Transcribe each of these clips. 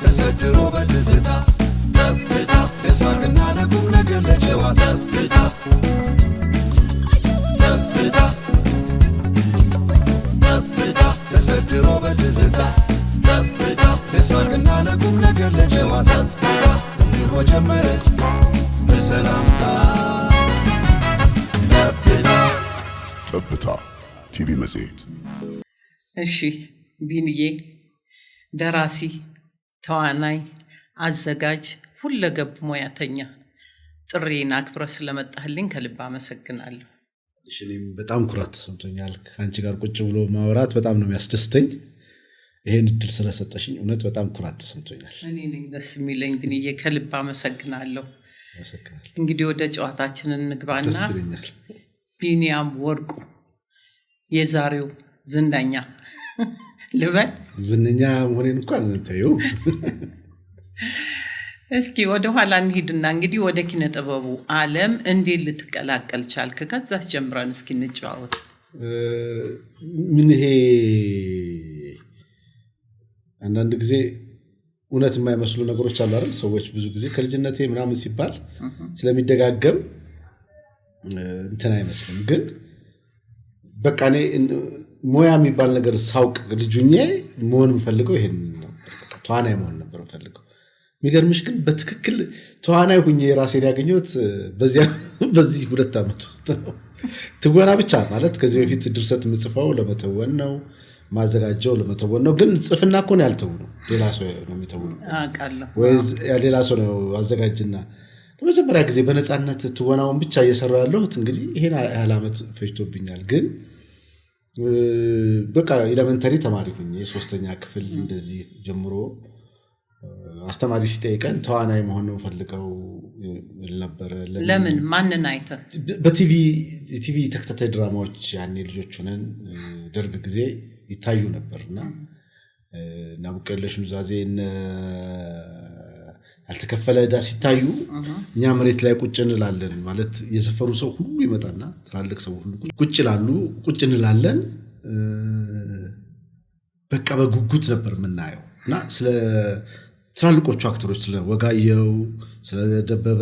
ተሰድሮ በትዝታ ለሳቅና ለቁም ነገር ለጨዋታ ተሰድሮ በትዝታ ለሳቅና ለቁም ነገር ለጨዋታ እንዲሁ ጀመረች በሰላምታ ጠብታ ቲቪ መጽሔት። እሺ ቢንዬ ደራሲ፣ ተዋናይ፣ አዘጋጅ፣ ሁለገብ ሙያተኛ ጥሪዬን አክብረህ ስለመጣህልኝ ከልብ አመሰግናለሁ። እኔም በጣም ኩራት ተሰምቶኛል። ከአንቺ ጋር ቁጭ ብሎ ማውራት በጣም ነው የሚያስደስተኝ። ይሄን እድል ስለሰጠሽኝ እውነት በጣም ኩራት ተሰምቶኛል። እኔ ነኝ ደስ የሚለኝ ቢንዬ፣ ከልብ አመሰግናለሁ። እንግዲህ ወደ ጨዋታችን እንግባና ቢኒያም ወርቁ የዛሬው ዝነኛ ልበል? ዝነኛ መሆኔን እንኳን ተይው። እስኪ ወደ ኋላ እንሂድና እንግዲህ ወደ ኪነ ጥበቡ ዓለም እንዴት ልትቀላቀል ቻልክ? ከዛስ ጀምረን እስኪ እንጫወት። ምን ይሄ አንዳንድ ጊዜ እውነት የማይመስሉ ነገሮች አሉ አይደል? ሰዎች ብዙ ጊዜ ከልጅነቴ ምናምን ሲባል ስለሚደጋገም እንትን አይመስልም። ግን በቃ እኔ ሙያ የሚባል ነገር ሳውቅ ልጁኜ መሆን የምፈልገው ይሄን ነው። ተዋናይ መሆን ነበር የምፈልገው። የሚገርምሽ ግን በትክክል ተዋናይ ሁኜ ራሴን ያገኘሁት በዚህ 2 ዓመት ውስጥ ነው። ትወና ብቻ ማለት ከዚህ በፊት ድርሰት የምጽፈው ለመተወን ነው፣ ማዘጋጀው ለመተወን ነው። ግን ጽፍና እኮ ነው ያልተወነው፣ ሌላ ሰው ነው የሚተወነው። አውቃለሁ። ወይስ ሌላ ሰው ነው አዘጋጅና ለመጀመሪያ ጊዜ በነፃነት ትወናውን ብቻ እየሰራሁ ያለሁት እንግዲህ ይሄን ያህል ዓመት ፈጅቶብኛል። ግን በቃ ኤሌመንተሪ ተማሪ ሁኜ 3ኛ ክፍል እንደዚህ ጀምሮ አስተማሪ ሲጠይቀን ተዋናይ መሆን ነው ፈልገው ነበር። ለምን ማንን አይተህ? በቲቪ ተከታታይ ድራማዎች ያኔ ልጆች ሆነን ደርግ ጊዜ ይታዩ ነበርና ናቡቀለሽ ኑዛዜ ያልተከፈለ ዕዳ ሲታዩ እኛ መሬት ላይ ቁጭ እንላለን። ማለት የሰፈሩ ሰው ሁሉ ይመጣና ትላልቅ ሰው ሁሉ ቁጭ እንላለን። በቃ በጉጉት ነበር የምናየው እና ስለ ትላልቆቹ አክተሮች ስለ ወጋየው፣ ስለ ደበበ፣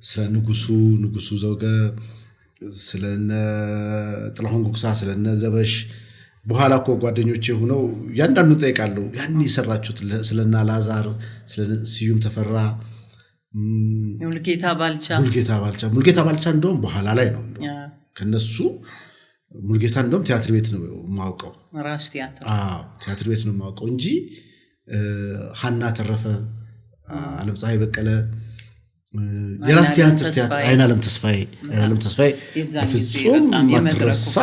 ስለ ንጉሱ ዘውገ፣ ስለነ ጥላሁን ጉግሳ፣ ስለነ ዘበሽ በኋላ እኮ ጓደኞቼ ሆነው ያንዳንዱ ጠይቃለሁ። ያን የሰራችሁት ስለና ላዛር፣ ስለስዩም ተፈራ፣ ሙልጌታ ባልቻ እንደውም በኋላ ላይ ነው ከነሱ ሙልጌታ እንደውም ቲያትር ቤት ነው የማውቀው። ራስ ቲያትር ቲያትር ቤት ነው የማውቀው እንጂ ሀና ተረፈ፣ ዓለም ፀሐይ በቀለ፣ የራስ ቲያትር አይናለም ተስፋዬ ፍጹም ማትረሳ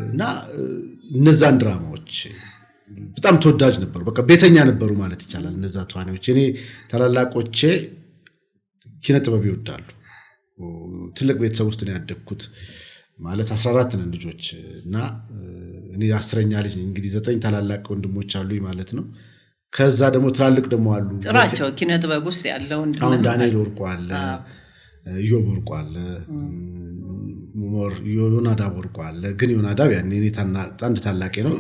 እና እነዛን ድራማዎች በጣም ተወዳጅ ነበሩ። በቃ ቤተኛ ነበሩ ማለት ይቻላል እነዛ ተዋናዮች። እኔ ታላላቆቼ ኪነ ጥበብ ይወዳሉ። ትልቅ ቤተሰብ ውስጥ ነው ያደግኩት። ማለት 14 ነን ልጆች እና እኔ 10ኛ ልጅ ነኝ። እንግዲህ 9 ታላላቅ ወንድሞች አሉኝ ማለት ነው። ከዛ ደግሞ ትላልቅ ደግሞ አሉ። ጥራቸው ኪነ ጥበብ ውስጥ ያለው አሁን ዳንኤል ወርቁ አለ፣ ኢዮብ ወርቁ አለ፣ ዮናዳብ ወርቁ አለ። ግን ዮናዳብ ያኔ እኔ አንድ ታላቄ ነው።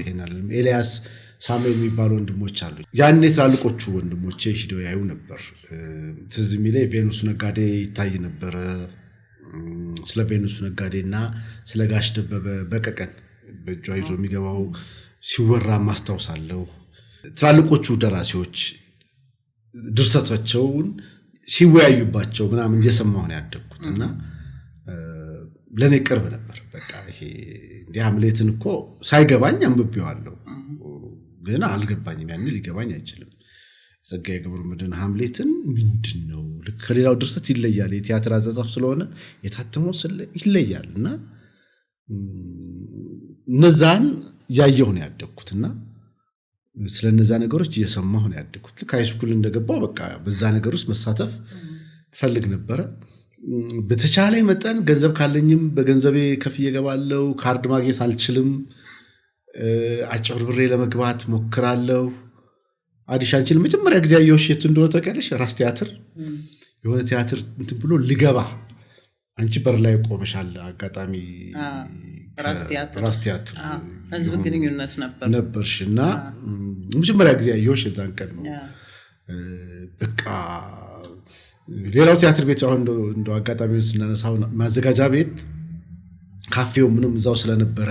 ይሄናል ኤልያስ ሳሙኤል የሚባሉ ወንድሞች አሉ። ያኔ ትላልቆቹ ወንድሞቼ ሂደው ያዩ ነበር። ትዝ የሚለኝ ቬኑስ ነጋዴ ይታይ ነበረ። ስለ ቬኑስ ነጋዴና ስለ ጋሽ ደበበ በቀቀን በእጇ ይዞ የሚገባው ሲወራ ማስታውሳለሁ። ትላልቆቹ ደራሲዎች ድርሰታቸውን ሲወያዩባቸው ምናምን እየሰማሁ ነው ያደግኩትና ለኔ ቅርብ ነበር። በቃ ይሄ እንደ ሐምሌትን እኮ ሳይገባኝ አንብቤዋለሁ፣ ግን አልገባኝም። ያኔ ሊገባኝ አይችልም። ጸጋዬ ገብረመድኅን ሐምሌትን ምንድነው ከሌላው ድርሰት ይለያል። የቲያትር አጻጻፍ ስለሆነ የታተመው ይለያል እና እነዛን ያየሁ ነው ያደግኩትና ስለነዛ ነገሮች እየሰማሁ ነው ያደግኩት። ልክ ሃይስኩል እንደገባው በቃ በዛ ነገር ውስጥ መሳተፍ ፈልግ ነበረ። በተቻለ መጠን ገንዘብ ካለኝም በገንዘቤ ከፍዬ እገባለሁ። ካርድ ማግኘት አልችልም። አጭበርብሬ ለመግባት ሞክራለሁ። አዲሻንችን መጀመሪያ ጊዜ ያየሁሽ የት እንደሆነ ታውቂያለሽ? ራስ ቲያትር የሆነ ቲያትር እንትን ብሎ ልገባ አንቺ በር ላይ ቆመሻል። አጋጣሚ ራስ ቲያትር ህዝብ ግንኙነት ነበርሽና መጀመሪያ ጊዜ ያየሁሽ የዛን ቀን ነው። በቃ ሌላው ቲያትር ቤት አሁን እንደው አጋጣሚውን ስናነሳው ማዘጋጃ ቤት ካፌው ምንም እዛው ስለነበረ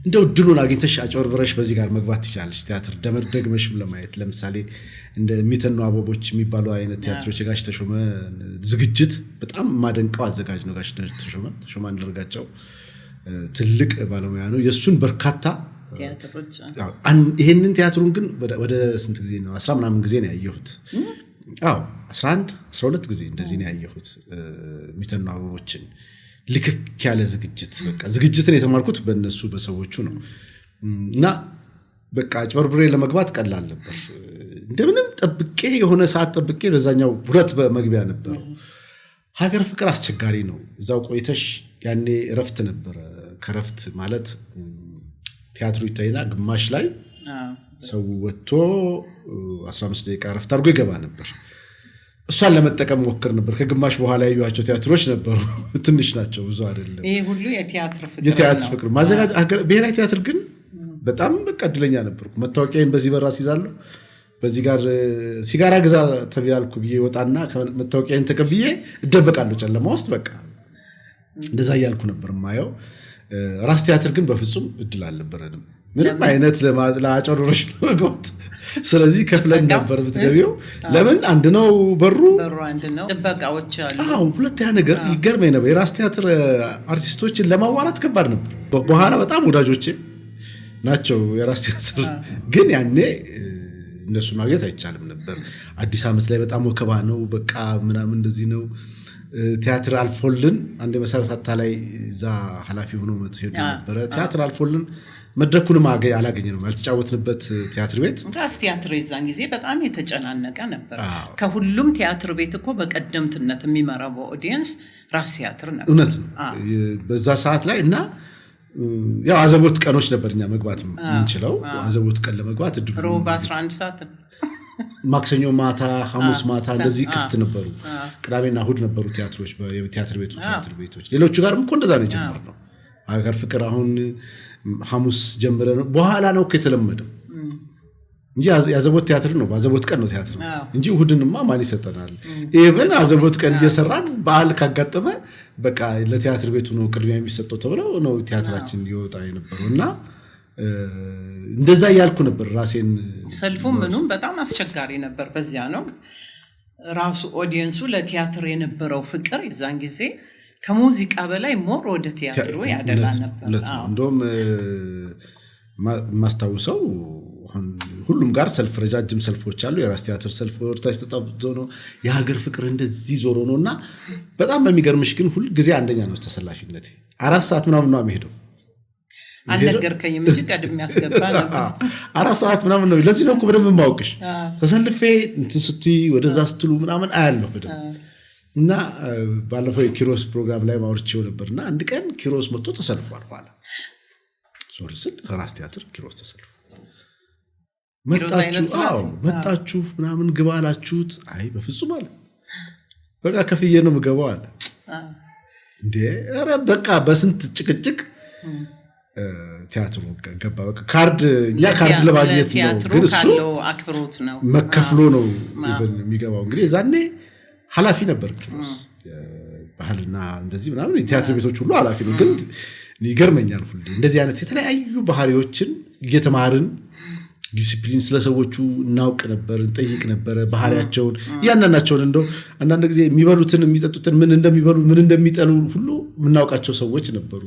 እንደው ድሉን አግኝተሽ አጭበርብረሽ በዚህ ጋር መግባት ትችላለሽ። ቲያትር ደግመሽም ለማየት ለምሳሌ እንደ ሚተኑ አበቦች የሚባሉ አይነት ቲያትሮች ጋሽ ተሾመ ዝግጅት በጣም ማደንቀው አዘጋጅ ነው። ጋሽ ተሾመ አንደርጋቸው ትልቅ ባለሙያ ነው። የሱን በርካታ ቲያትሮች ይሄንን ቲያትሩን ግን ወደ ስንት ጊዜ ነው 10 ምናምን ጊዜ ነው ያየሁት። 11 12 ጊዜ እንደዚህ ነው ያየሁት ሚተኑ አበቦችን። ልክክ ያለ ዝግጅት በቃ ዝግጅትን የተማርኩት በእነሱ በሰዎቹ ነው። እና በቃ አጭበርብሬ ለመግባት ቀላል ነበር። እንደምንም ጠብቄ የሆነ ሰዓት ጠብቄ በዛኛው ሁለት በመግቢያ ነበር። ሀገር ፍቅር አስቸጋሪ ነው። እዛው ቆይተሽ ያኔ እረፍት ነበር። ከረፍት ማለት ቲያትሩ ይታይና ግማሽ ላይ ሰው ወጥቶ 15 ደቂቃ እረፍት አድርጎ ይገባ ነበር። እሷን ለመጠቀም ሞክር ነበር። ከግማሽ በኋላ ያዩዋቸው ቲያትሮች ነበሩ። ትንሽ ናቸው፣ ብዙ አይደለም። ይሄ ሁሉ የቲያትር ፍቅር ማዘጋጅ ብሔራዊ ቲያትር ግን በጣም በቃ እድለኛ ነበርኩ። መታወቂያዬን በዚህ በራስ ይዛለሁ። በዚህ ጋር ሲጋራ ግዛ ተብያልኩ ብዬ ወጣና መታወቂያዬን ተቀብዬ እደበቃለሁ ጨለማ ውስጥ። በቃ እንደዛ እያልኩ ነበር ማየው። ራስ ቲያትር ግን በፍጹም እድል አልነበረንም ምንም አይነት ለአጨሮሮሽ ለመግባት። ስለዚህ ከፍለን ነበር ብትገቢው። ለምን አንድ ነው በሩ አንድ ነው፣ ጥበቃዎች አሉ። ሁለተኛ ነገር ይገርመኝ ነበር የራስ ቲያትር አርቲስቶችን ለማዋራት ከባድ ነበር። በኋላ በጣም ወዳጆቼ ናቸው የራስ ቲያትር። ግን ያኔ እነሱ ማግኘት አይቻልም ነበር። አዲስ ዓመት ላይ በጣም ወከባ ነው በቃ ምናምን እንደዚህ ነው። ቲያትር አልፎልን አንድ መሰረት አታላይ እዛ ኃላፊ ሆኖ ሄዱ ነበር። ቲያትር አልፎልን መድረኩንም አላገኘንም ያልተጫወትንበት ቲያትር ቤት። ራስ ቲያትር የዛን ጊዜ በጣም የተጨናነቀ ነበር። ከሁሉም ቲያትር ቤት እኮ በቀደምትነት የሚመራው ኦዲየንስ ራስ ቲያትር ነበር። እውነት ነው በዛ ሰዓት ላይ። እና ያው አዘቦት ቀኖች ነበር እኛ መግባት የምንችለው። አዘቦት ቀን ለመግባት እድሉ ሮብ 11 ሰዓት፣ ማክሰኞ ማታ፣ ሐሙስ ማታ እንደዚህ ክፍት ነበሩ። ቅዳሜና እሑድ ነበሩ ቲያትሮች በቲያትር ቤቶች። ሌሎቹ ጋርም እኮ እንደዛ ነው የጀመርነው። ሀገር ፍቅር አሁን ሐሙስ ጀምረን በኋላ ነው የተለመደው እንጂ ያዘቦት ቲያትር ነው። ባዘቦት ቀን ነው ቲያትር እንጂ እሑድንማ ማን ይሰጠናል? ኢቭን አዘቦት ቀን እየሰራን በዓል ካጋጠመ በቃ ለቲያትር ቤቱ ነው ቅድሚያ የሚሰጠው ተብለው ነው ቲያትራችን ይወጣ የነበረው። እና እንደዛ ያልኩ ነበር ራሴን። ሰልፉ ምኑም በጣም አስቸጋሪ ነበር በዚያ ነው። ራሱ ኦዲየንሱ ለቲያትር የነበረው ፍቅር የዛን ጊዜ ከሙዚቃ በላይ ሞር ወደ ቲያትሩ ያደላ ነበር። እንደውም ማስታውሰው ሁሉም ጋር ሰልፍ ረጃጅም ሰልፎች አሉ። የራስ ቲያትር ሰልፍ ወርታች ተጣብቶ ነው የሀገር ፍቅር እንደዚህ ዞሮ ነውና በጣም በሚገርምሽ ግን ሁሉ ጊዜ አንደኛ ነው ተሰላፊነቴ። 4 ሰዓት ምናምን ነው የሚሄደው። አልነገርከኝም እንጂ ቀድሜ ያስገባ ነበር። 4 ሰዓት ምናምን ነው። ለዚህ ነው እኮ በደንብ የማውቅሽ። ተሰልፌ እንትን ስትይ ወደዛ ስትሉ ምናምን አያለሁ በደንብ። እና ባለፈው የኪሮስ ፕሮግራም ላይ ማውርቼው ነበርና አንድ ቀን ኪሮስ መጥቶ ተሰልፏል። ኋላ ሶርስን ራስ ቲያትር ኪሮስ ተሰልፏል። መጣችሁ ምናምን ግባ አላችሁት? አይ በፍጹም አለ። በቃ ከፍዬ ነው የምገባው አለ። እንዴ ኧረ በቃ በስንት ጭቅጭቅ ቲያትሩ ገባ። በቃ ካርድ ለማግኘት ነው፣ ግን እሱ አክብሮት ነው መከፍሎ ነው የሚገባው። እንግዲህ ዛኔ ኃላፊ ነበር ኪሮስ ባህልና እንደዚህ ምናምን የቲያትር ቤቶች ሁሉ ኃላፊ ነው። ግን ይገርመኛል ሁሌ እንደዚህ አይነት የተለያዩ ባህሪዎችን እየተማርን ዲሲፕሊን ስለሰዎቹ እናውቅ ነበር፣ እንጠይቅ ነበር ባህሪያቸውን እያንዳንዳቸውን። እንደው አንዳንድ ጊዜ የሚበሉትን የሚጠጡትን ምን እንደሚበሉ ምን እንደሚጠሉ ሁሉ የምናውቃቸው ሰዎች ነበሩ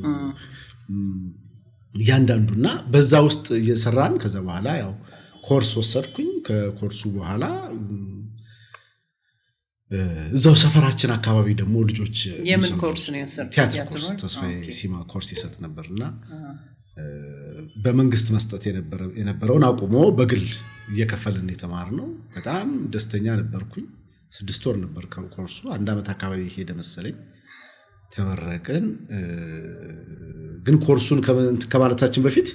እያንዳንዱና በዛ ውስጥ እየሰራን ከዛ በኋላ ያው ኮርስ ወሰድኩኝ። ከኮርሱ በኋላ እዛው ሰፈራችን አካባቢ ደግሞ ልጆች የምን ኮርስ ነው የወሰድኩት? ቲያትር ኮርስ ተስፋዬ ሲማ ኮርስ ይሰጥ ነበርና በመንግስት መስጠት የነበረውን አቁሞ በግል እየከፈልን የተማርነው። በጣም ደስተኛ ነበርኩኝ። 6 ወር ነበር ኮርሱ። 1 ዓመት አካባቢ ሄደ መሰለኝ። ተመረቅን። ግን ኮርሱን ከማለታችን በፊት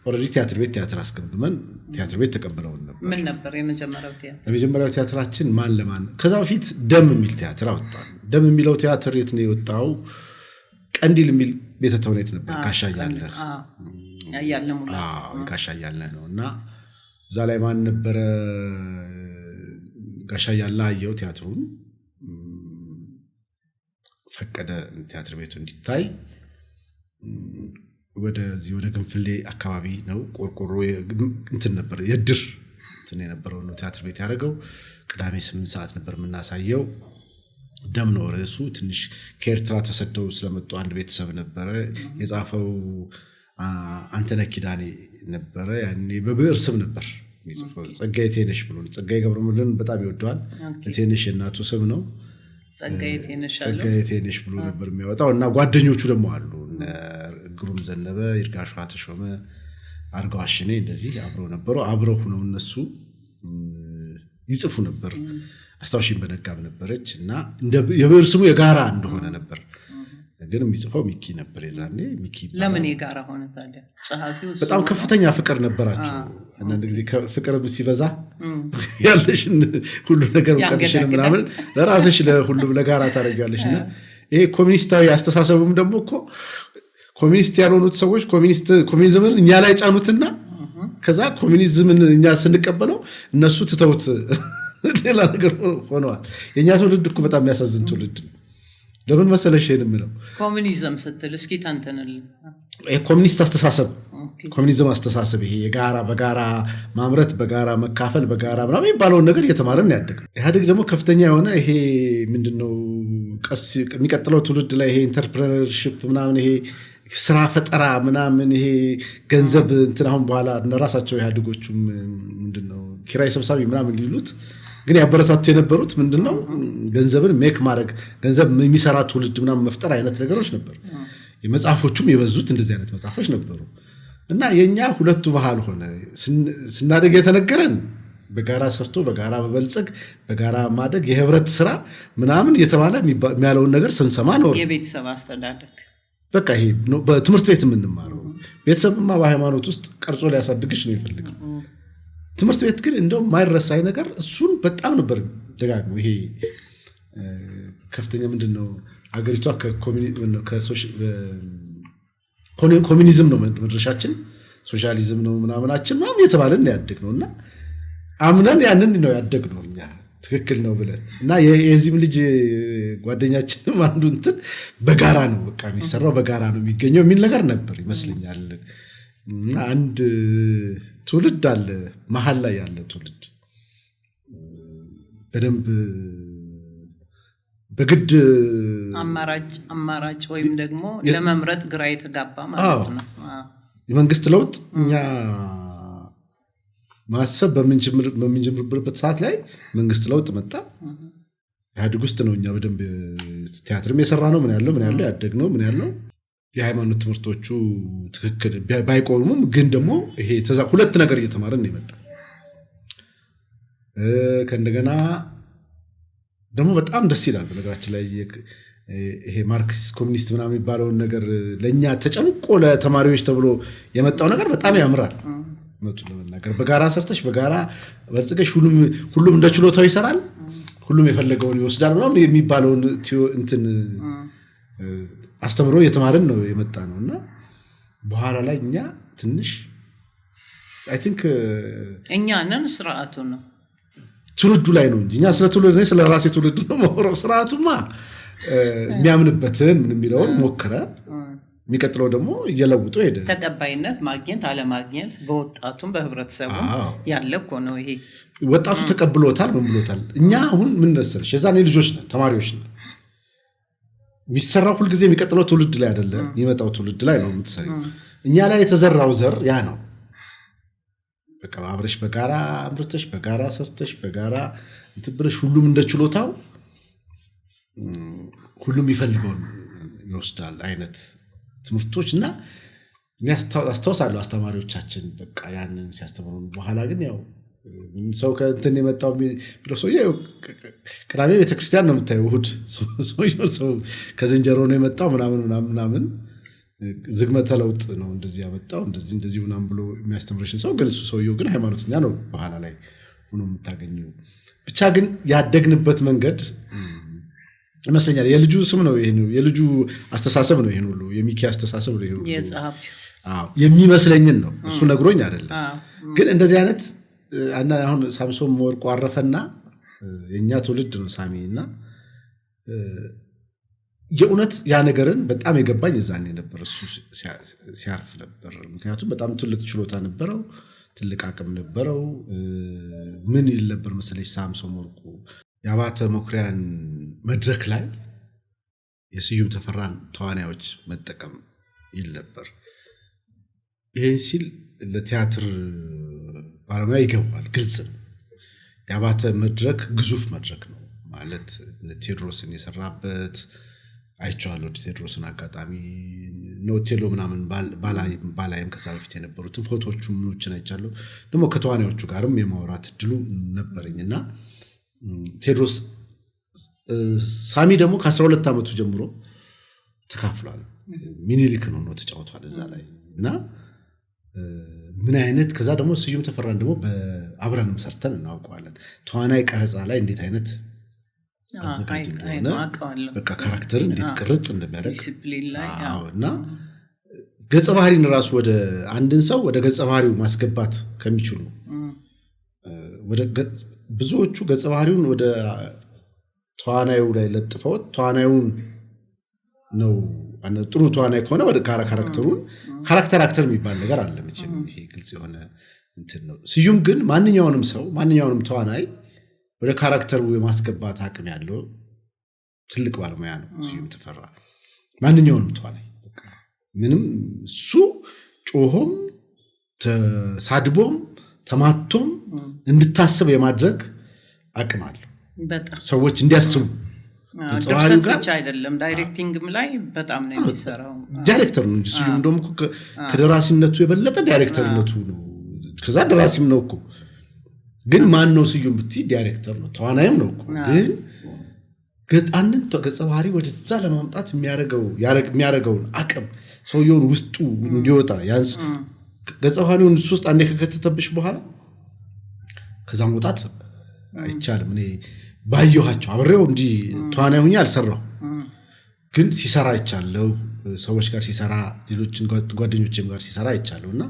ኦልሬዲ ቲያትር አስገምግመን ቲያትር ቤት ተቀበለውን ነበር። ምን ነበር የመጀመሪያው ቲያትር? የመጀመሪያው ቲያትራችን ማን ለማን ከዛ በፊት ደም የሚል ቲያትር አወጣን። ደም የሚለው ቲያትር የት ነው የወጣው? ቀንዲል የሚል ቤተ ተውኔት ነበር። ጋሻ እያለ ነው እና እዛ ላይ ማን ነበረ? ጋሻ እያለ አየው ቲያትሩን ፈቀደ ቲያትር ቤቱ እንዲታይ። ወደ ግንፍሌ አካባቢ ነው ቆርቆሮ እንትን ነበር የድር እንትን የነበረው ነው ቲያትር ቤት ያደረገው። ቅዳሜ 8 ሰዓት ነበር የምናሳየው። ደም ነው ርዕሱ። ትንሽ ከኤርትራ ተሰደው ስለመጡ አንድ ቤተሰብ ነበረ። የጻፈው አንተነህ ኪዳኔ ነበረ። ያኔ በብዕር ስም ነበር የሚጽፈው ጸጋዬ ቴነሽ ብሎ። ጸጋዬ ገብረመድህን በጣም ይወደዋል። ቴነሽ የእናቱ ስም ነው። ጸጋዬ ቴነሽ ብሎ ነበር የሚያወጣው እና ጓደኞቹ ደግሞ አሉ ግሩም ዘነበ፣ ይርጋሹ ተሾመ፣ አርጋው አሽኔ እንደዚህ አብረው ነበሩ። አብረው ሆነው እነሱ ይጽፉ ነበር። አስታውሽኝ በነጋብ ነበረች እና የብዕር ስሙ የጋራ እንደሆነ ነበር። ግን የሚጽፈው ሚኪ ነበር የዛኔ። ሚኪ ለምን የጋራ ሆነ ታዲያ? ጸሐፊው በጣም ከፍተኛ ፍቅር ነበራቸው። አንዳንድ ጊዜ ፍቅር ሲበዛ ያለሽን ሁሉ ነገር ወቀትሽን ምናምን ለራስሽ ለሁሉም ለጋራ ታደርጊያለሽና ይሄ ኮሚኒስታዊ አስተሳሰቡም ደግሞ እኮ ኮሚኒስት ያልሆኑት ሰዎች ኮሚኒዝምን እኛ ላይ ጫኑትና ከዛ ኮሚኒዝምን እኛ ስንቀበለው እነሱ ትተውት ሌላ ነገር ሆነዋል። የኛ ትውልድ እኮ በጣም የሚያሳዝን ትውልድ ነው። ለምን መሰለሽ የምለው ኮሚኒዝም ስትል እስኪ ታንተነልኝ። ኮሚኒስት አስተሳሰብ ኮሚኒዝም አስተሳሰብ ይሄ የጋራ በጋራ ማምረት በጋራ መካፈል በጋራ ምናምን የሚባለውን ነገር እየተማረን ያደግነው። ኢህአዴግ ደግሞ ከፍተኛ የሆነ ይሄ ምንድነው የሚቀጥለው ትውልድ ላይ ይሄ ኢንተርፕረነርሺፕ ምናምን ይሄ ስራ ፈጠራ ምናምን ይሄ ገንዘብ እንትን አሁን በኋላ እነራሳቸው ኢህአዴጎቹም ምንድነው ኪራይ ሰብሳቢ ምናምን ሊሉት ግን ያበረታቱ የነበሩት ምንድነው ገንዘብን ሜክ ማድረግ ገንዘብ የሚሰራ ትውልድ ምናምን መፍጠር አይነት ነገሮች ነበሩ። የመጽሐፎቹም የበዙት እንደዚህ አይነት መጽሐፎች ነበሩ እና የኛ ሁለቱ ባህል ሆነ ስናደግ የተነገረን በጋራ ሰርቶ በጋራ መበልጸግ በጋራ ማደግ የህብረት ስራ ምናምን የተባለ የሚያለውን ነገር ስንሰማ ነው። የቤተሰብ አስተዳደግ በቃ ይሄ በትምህርት ቤት የምንማረው ቤተሰብማ በሃይማኖት ውስጥ ቀርጾ ሊያሳድግሽ ነው የሚፈልገው። ትምህርት ቤት ግን እንደው ማይረሳይ ነገር እሱን በጣም ነበር ደጋግሞ ይሄ ከፍተኛ ምንድነው አገሪቷ ኮሚኒዝም ነው መድረሻችን ሶሻሊዝም ነው ምናምናችን ምናምን የተባለን ያደግነው እና አምነን ያንን ነው ያደግነው እኛ ትክክል ነው ብለን እና የዚህም ልጅ ጓደኛችንም አንዱ እንትን በጋራ ነው በቃ የሚሰራው በጋራ ነው የሚገኘው የሚል ነገር ነበር ይመስለኛል። አንድ ትውልድ አለ መሀል ላይ ያለ ትውልድ በደንብ በግድ አማራጭ ወይም ደግሞ ለመምረጥ ግራ የተጋባ ማለት ነው። የመንግስት ለውጥ እኛ ማሰብ በምንጀምርበት ሰዓት ላይ መንግስት ለውጥ መጣ። ኢህአዴግ ውስጥ ነው እኛ በደንብ ቲያትርም የሰራ ነው ምን ያለው ያደግነው ምን ያለው የሃይማኖት ትምህርቶቹ ትክክል ባይቆሙም ግን ደግሞ ይሄ ሁለት ነገር እየተማረን ነው የመጣ። ከእንደገና ደግሞ በጣም ደስ ይላል በነገራችን ላይ ይሄ ማርክሲስት ኮሚኒስት ምናምን የሚባለውን ነገር ለኛ ተጨንቆ ለተማሪዎች ተብሎ የመጣው ነገር በጣም ያምራል። መጡ ለመናገር በጋራ ሰርተሽ በጋራ በልጽገሽ ሁሉም እንደ ችሎታው ይሰራል፣ ሁሉም የፈለገውን ይወስዳል ምናምን የሚባለውን እንትን አስተምሮ የተማረን ነው የመጣ ነውና በኋላ ላይ እኛ ትንሽ አይ ቲንክ እኛ ነን ስርዓቱ ነው ትውልዱ ላይ ነው እንጂ እኛ ስለ ትውልድ ስለ ራሴ ትውልድ ነው ማውራው። ስርዓቱማ የሚያምንበትን ምን የሚለውን ሞከረ። የሚቀጥለው ደግሞ እየለውጦ ሄደ። ተቀባይነት ማግኘት አለማግኘት በወጣቱም በህብረተሰቡ ያለ እኮ ነው። ይሄ ወጣቱ ተቀብሎታል ምን ብሎታል። እኛ አሁን ምን መሰለሽ የዛኔ ልጆች ነን ተማሪዎች ነን። የሚሰራው ሁሉ ጊዜ የሚቀጥለው ትውልድ ላይ አይደለም የሚመጣው ትውልድ ላይ ነው የምትሰሪው። እኛ ላይ የተዘራው ዘር ያ ነው። በቃ አብረሽ በጋራ አምርተሽ በጋራ ሰርተሽ በጋራ እንትብረሽ ሁሉም እንደ ችሎታው ሁሉም ይፈልገውን ይወስዳል አይነት ትምህርቶች እና አስተዋሳለሁ አስተማሪዎቻችን በቃ ያንን ሲያስተምሩን። በኋላ ግን ያው ሰው ከእንትን የመጣው ብለው ሰውዬው ቅዳሜ ቤተክርስቲያን ነው የምታየው፣ እሑድ ሰው ከዝንጀሮ ነው የመጣው ምናምን ዝግመተ ለውጥ ነው እንደዚህ ያመጣው እንደዚህ ምናምን ብሎ የሚያስተምርሽን ሰው ግን እሱ ሰውየው ግን ሃይማኖተኛ ነው በኋላ ላይ ሆኖ የምታገኘው። ብቻ ግን ያደግንበት መንገድ ይመስለኛል የልጁ ስም ነው ይሄ ነው የልጁ አስተሳሰብ ነው ይሄን ሁሉ የሚኪ አስተሳሰብ ነው ይሄ ሁሉ የጻፊው የሚመስለኝን ነው እሱ ነግሮኝ አይደለም። ግን እንደዚህ አይነት አሁን ሳምሶን ወርቁ አረፈና የኛ ትውልድ ነው ሳሚና የእውነት ያ ነገርን በጣም የገባኝ እዛኔ ነበር እሱ ሲያርፍ ነበር። ምክንያቱም በጣም ትልቅ ችሎታ ነበረው ትልቅ አቅም ነበረው። ምን ይል ነበር መሰለሽ ሳምሶን ወርቁ የአባተ መኩሪያን መድረክ ላይ የስዩም ተፈራን ተዋናዮች መጠቀም ይል ነበር። ይሄን ሲል ለቲያትር ባለሙያ ይገባል ግልጽ ነው። የአባተ መድረክ ግዙፍ መድረክ ነው ማለት ቴዎድሮስን የሰራበት አይቻለሁ። ቴዎድሮስን አጋጣሚ ኖቴሎ ምናምን ባላይም ከዛ በፊት የነበሩትን ፎቶዎቹ ምኖችን አይቻለሁ። ደግሞ ከተዋናዮቹ ጋርም የማውራት እድሉ ነበረኝና ቴዎድሮስ ሳሚ ደግሞ ከ12 ዓመቱ ጀምሮ ተካፍሏል። ሚኒሊክን ሆኖ ተጫውቷል እዛ ላይ እና ምን አይነት ከዛ ደግሞ ስዩም ተፈራን ደግሞ በአብረን ሰርተን እናውቀዋለን። ተዋናይ ቀረጻ ላይ እንዴት አይነት አዘጋጅ እንደሆነ በቃ ካራክተር እንዴት ቅርጽ እንደሚያደርግ እና ገጸ ባህሪን ራሱ ወደ አንድን ሰው ወደ ገጸ ባህሪው ማስገባት ከሚችሉ ወደ ብዙዎቹ ገጸ ባህሪውን ወደ ተዋናዩ ላይ ለጥፈውት ተዋናዩን ነው ጥሩ ተዋናይ ከሆነ ወደ ካራክተሩን ካራክተር አክተር የሚባል ነገር አለ መቼም ይሄ ግልጽ የሆነ እንትን ነው። ስዩም ግን ማንኛውንም ሰው ማንኛውንም ተዋናይ ወደ ካራክተሩ የማስገባት አቅም ያለው ትልቅ ባለሙያ ነው ስዩም ተፈራ። ማንኛውንም ተዋናይ በቃ ምንም እሱ ጮሆም ተሳድቦም ተማቶም እንድታስብ የማድረግ አቅም አለው በጣም ሰዎች እንዲያስቡ። ድርሰት ብቻ አይደለም ዳይሬክቲንግም ላይ በጣም ነው የሚሰራው። ዳይሬክተር ነው እንጂ ስዩም ደግሞ ከደራሲነቱ የበለጠ ዳይሬክተርነቱ ነው። ከዛ ደራሲም ነው እኮ ግን ማን ነው ስዩም ብትይ ዳይሬክተር ነው ተዋናይም ነው እኮ። ግን ገጣንን ገጸ ባህሪ ወደዛ ለማምጣት የሚያደርገውን አቅም ሰውየውን ውስጡ እንዲወጣ ያንስ ገጸ ባህሪውን ውስጥ አንዴ ከከተተብሽ በኋላ ከዛ መውጣት አይቻልም። እኔ ባየኋቸው አብሬው እንዲ ተዋናይ ሆኜ አልሰራሁ ግን ሲሰራ አይቻለሁ። ሰዎች ጋር ሲሰራ ሌሎችን ጓደኞቼም ጋር ሲሰራ አይቻለሁና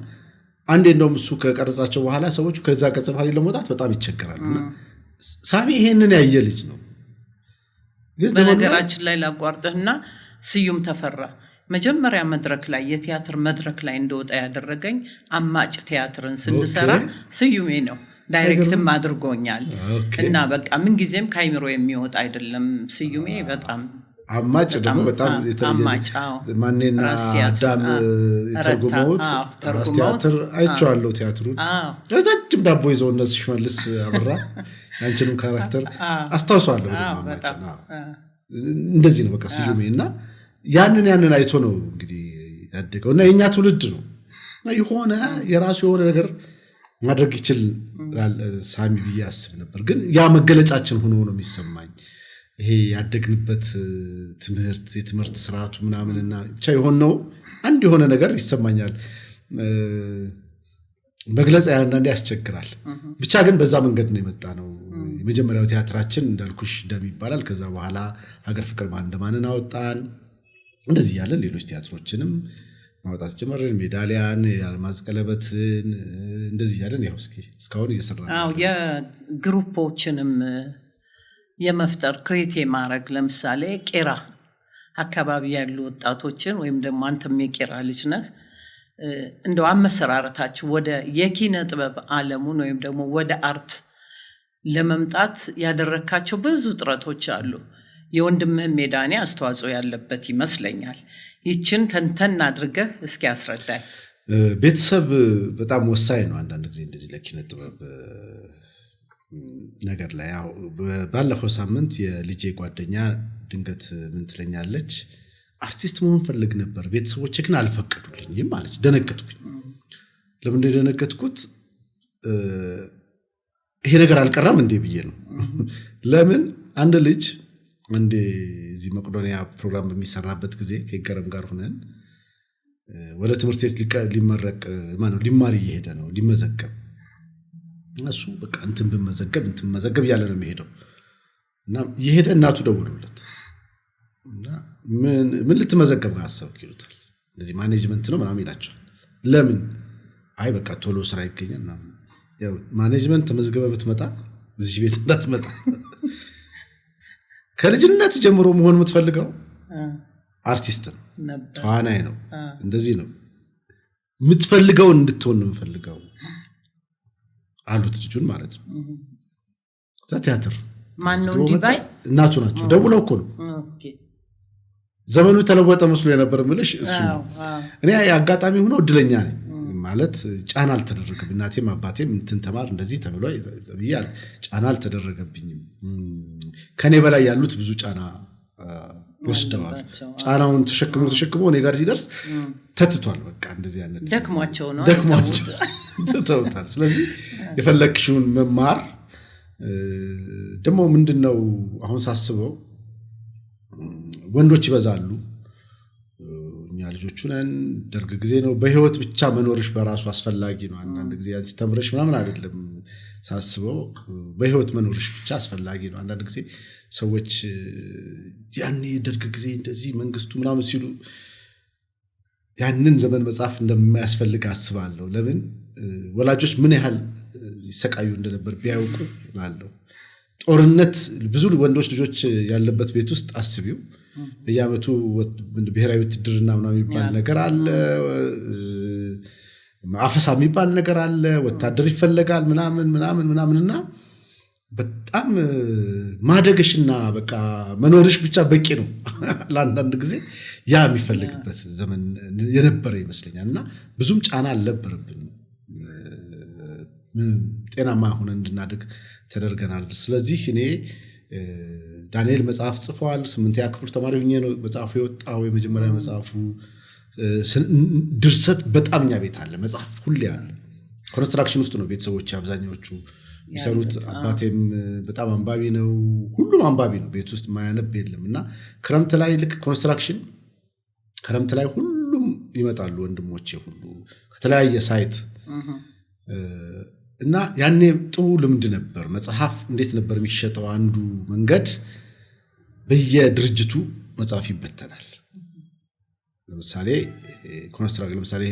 አንዴ እንደውም እሱ ከቀረጻቸው በኋላ ሰዎች ከዛ ገጸ ባህሪ ለመውጣት በጣም ይቸገራሉና ሳሚ ይሄንን ያየ ልጅ ነው። በነገራችን ላይ ላቋርጥህና ስዩም ተፈራ መጀመሪያ መድረክ ላይ የቲያትር መድረክ ላይ እንደወጣ ያደረገኝ አማጭ ቲያትርን ስንሰራ ስዩሜ ነው። ዳይሬክትም አድርጎኛል እና በቃ ምን ጊዜም ካይምሮ የሚወጣ አይደለም ስዩሜ በጣም አማጭ ደግሞ በጣም የተለየ ማንኔና አዳም የተርጉመውት ቲያትር አይቼዋለሁ። ቲያትሩን ረጃጅም ዳቦ ይዘው እነሱ ሽመልስ አበራ አንቺንም ካራክተር አስታውሳለሁ። እንደዚህ ነው በቃ ስዩሜ እና ያንን አይቶ ነው እንግዲህ ያደገው እና የኛ ትውልድ ነው እና የሆነ የራሱ የሆነ ነገር ማድረግ ይችል ሳሚ ብዬ አስብ ነበር። ግን ያ መገለጫችን ሆኖ ነው የሚሰማኝ። ይሄ ያደግንበት የትምህርት ስርዓቱ ምናምንና ብቻ የሆነው አንድ የሆነ ነገር ይሰማኛል። መግለጽ አንዳንዴ ያስቸግራል። ብቻ ግን በዛ መንገድ ነው የመጣ ነው። የመጀመሪያው ቲያትራችን እንዳልኩሽ ደም ይባላል። ከዛ በኋላ ሀገር ፍቅር ማንደማንን አወጣን። እንደዚህ ያለን ሌሎች ቲያትሮችንም ማውጣት ጀመርን። ሜዳሊያን፣ የአልማዝ ቀለበትን እንደዚህ ያለን ያው እስካሁን እየሰራን ነው። የግሩፖችንም የመፍጠር ክሬት ማድረግ ለምሳሌ ቄራ አካባቢ ያሉ ወጣቶችን ወይም ደግሞ አንተም የቄራ ልጅ ነህ እንደው አመሰራረታችሁ ወደ የኪነ ጥበብ ዓለሙን ወይም ደግሞ ወደ አርት ለመምጣት ያደረካቸው ብዙ ጥረቶች አሉ። የወንድምህም ሜዳኔ አስተዋጽኦ ያለበት ይመስለኛል። ይችን ተንተን አድርገህ እስኪ አስረዳኝ። ቤተሰብ በጣም ወሳኝ ነው አንዳንድ ጊዜ እንደዚህ ለኪነ ጥበብ ነገር ላይ። ያው ባለፈው ሳምንት የልጄ ጓደኛ ድንገት ምን ትለኛለች፣ አርቲስት መሆን ፈልግ ነበር ቤተሰቦቼ ግን አልፈቀዱልኝም ማለት ደነገጥኩኝ። ለምን እንደደነገጥኩት ይሄ ነገር አልቀረም እንዴ ብዬ ነው። ለምን አንድ ልጅ እንደ እዚህ መቄዶንያ ፕሮግራም በሚሰራበት ጊዜ ከገረም ጋር ሆነን ወደ ትምህርት ቤት ሊመረቅ ሊማር እየሄደ ነው ሊመዘገብ እሱ በቃ እንትን መዘገብ ያለ ነው የሚሄደው እና የሄደ እናቱ ደውሎለት እና ምን ልትመዘገብ አሰብክ ይሉታል እንደዚህ ማኔጅመንት ነው ምናምን ይላቸዋል ለምን አይ በቃ ቶሎ ስራ ይገኛል ምናምን ያው ማኔጅመንት ተመዝገበ ብትመጣ እዚህ ቤት እንዳትመጣ ከልጅነት ጀምሮ መሆን የምትፈልገው አርቲስት ነው ተዋናይ ነው እንደዚህ ነው የምትፈልገው እንድትሆን ነው የምፈልገው አሉት ልጁን ማለት ነው ቲያትር ማን ነው እንዲባይ እናቱ ናቸው ደውለው እኮ ነው ኦኬ ዘመኑ ተለወጠ መስሎ የነበር ምልሽ እሱ እኔ አጋጣሚ ሆኖ እድለኛ ነኝ ማለት ጫና አልተደረገብኝ እናቴም አባቴም እንትን ተማር እንደዚህ ተብሎ ይያል ጫና አልተደረገብኝም ከኔ በላይ ያሉት ብዙ ጫና ወስደዋል ጫናውን ተሸክሞ እኔ ጋር ሲደርስ ተትቷል በቃ እንደዚህ አይነት ደክሟቸው ነው ተውታል ስለዚህ የፈለክሽውን መማር ደሞ ምንድነው አሁን ሳስበው ወንዶች ይበዛሉ እኛ ልጆቹ ነን ደርግ ጊዜ ነው በህይወት ብቻ መኖርሽ በራሱ አስፈላጊ ነው አንዳንድ ጊዜ አንቺ ተምረሽ ምናምን አይደለም ሳስበው በህይወት መኖርሽ ብቻ አስፈላጊ ነው አንዳንድ ጊዜ ሰዎች ያኔ ደርግ ጊዜ እንደዚህ መንግስቱ ምናምን ሲሉ ያንን ዘመን መጻፍ እንደማያስፈልግ አስባለሁ ለምን ወላጆች ምን ያህል ይሰቃዩ እንደነበር ቢያውቁ ላለው ጦርነት ብዙ ወንዶች ልጆች ያለበት ቤት ውስጥ አስቢው በየአመቱ ብሔራዊ ውትድርና ምናምን የሚባል ነገር አለ አፈሳ የሚባል ነገር አለ ወታደር ይፈልጋል ምናምንና በጣም ማደግሽና በቃ መኖርሽ ብቻ በቂ ነው ለአንዳንድ ጊዜ ያ የሚፈልግበት ዘመን የነበረ ይመስለኛልና ብዙም ጫና አልነበረብንም ጤናማ ሆነ እንድናድግ ተደርገናል ስለዚህ እኔ ዳንኤል መጽሐፍ ጽፏል 8ኛ ክፍል ተማሪ ሆኜ ነው መጽሐፉ የወጣው የመጀመሪያ መጽሐፉ ድርሰት በጣምኛ ቤት አለ መጽሐፍ ሁሉ ያለ ኮንስትራክሽን ውስጥ ነው ቤተሰቦች አብዛኛዎቹ ይሰሩት አባቴም በጣም አንባቢ ነው ሁሉም አንባቢ ነው ቤት ውስጥ ማያነብ የለምና ክረምት ላይ ልክ ኮንስትራክሽን ክረምት ላይ ሁሉም ይመጣሉ ወንድሞቼ ሁሉ ከተለያየ ሳይት እና ያኔ ጥሩ ልምድ ነበር መጽሐፍ እንዴት ነበር የሚሸጠው አንዱ መንገድ በየድርጅቱ መጽሐፍ ይበተናል ለምሳሌ ኮንስትራክሽን ለምሳሌ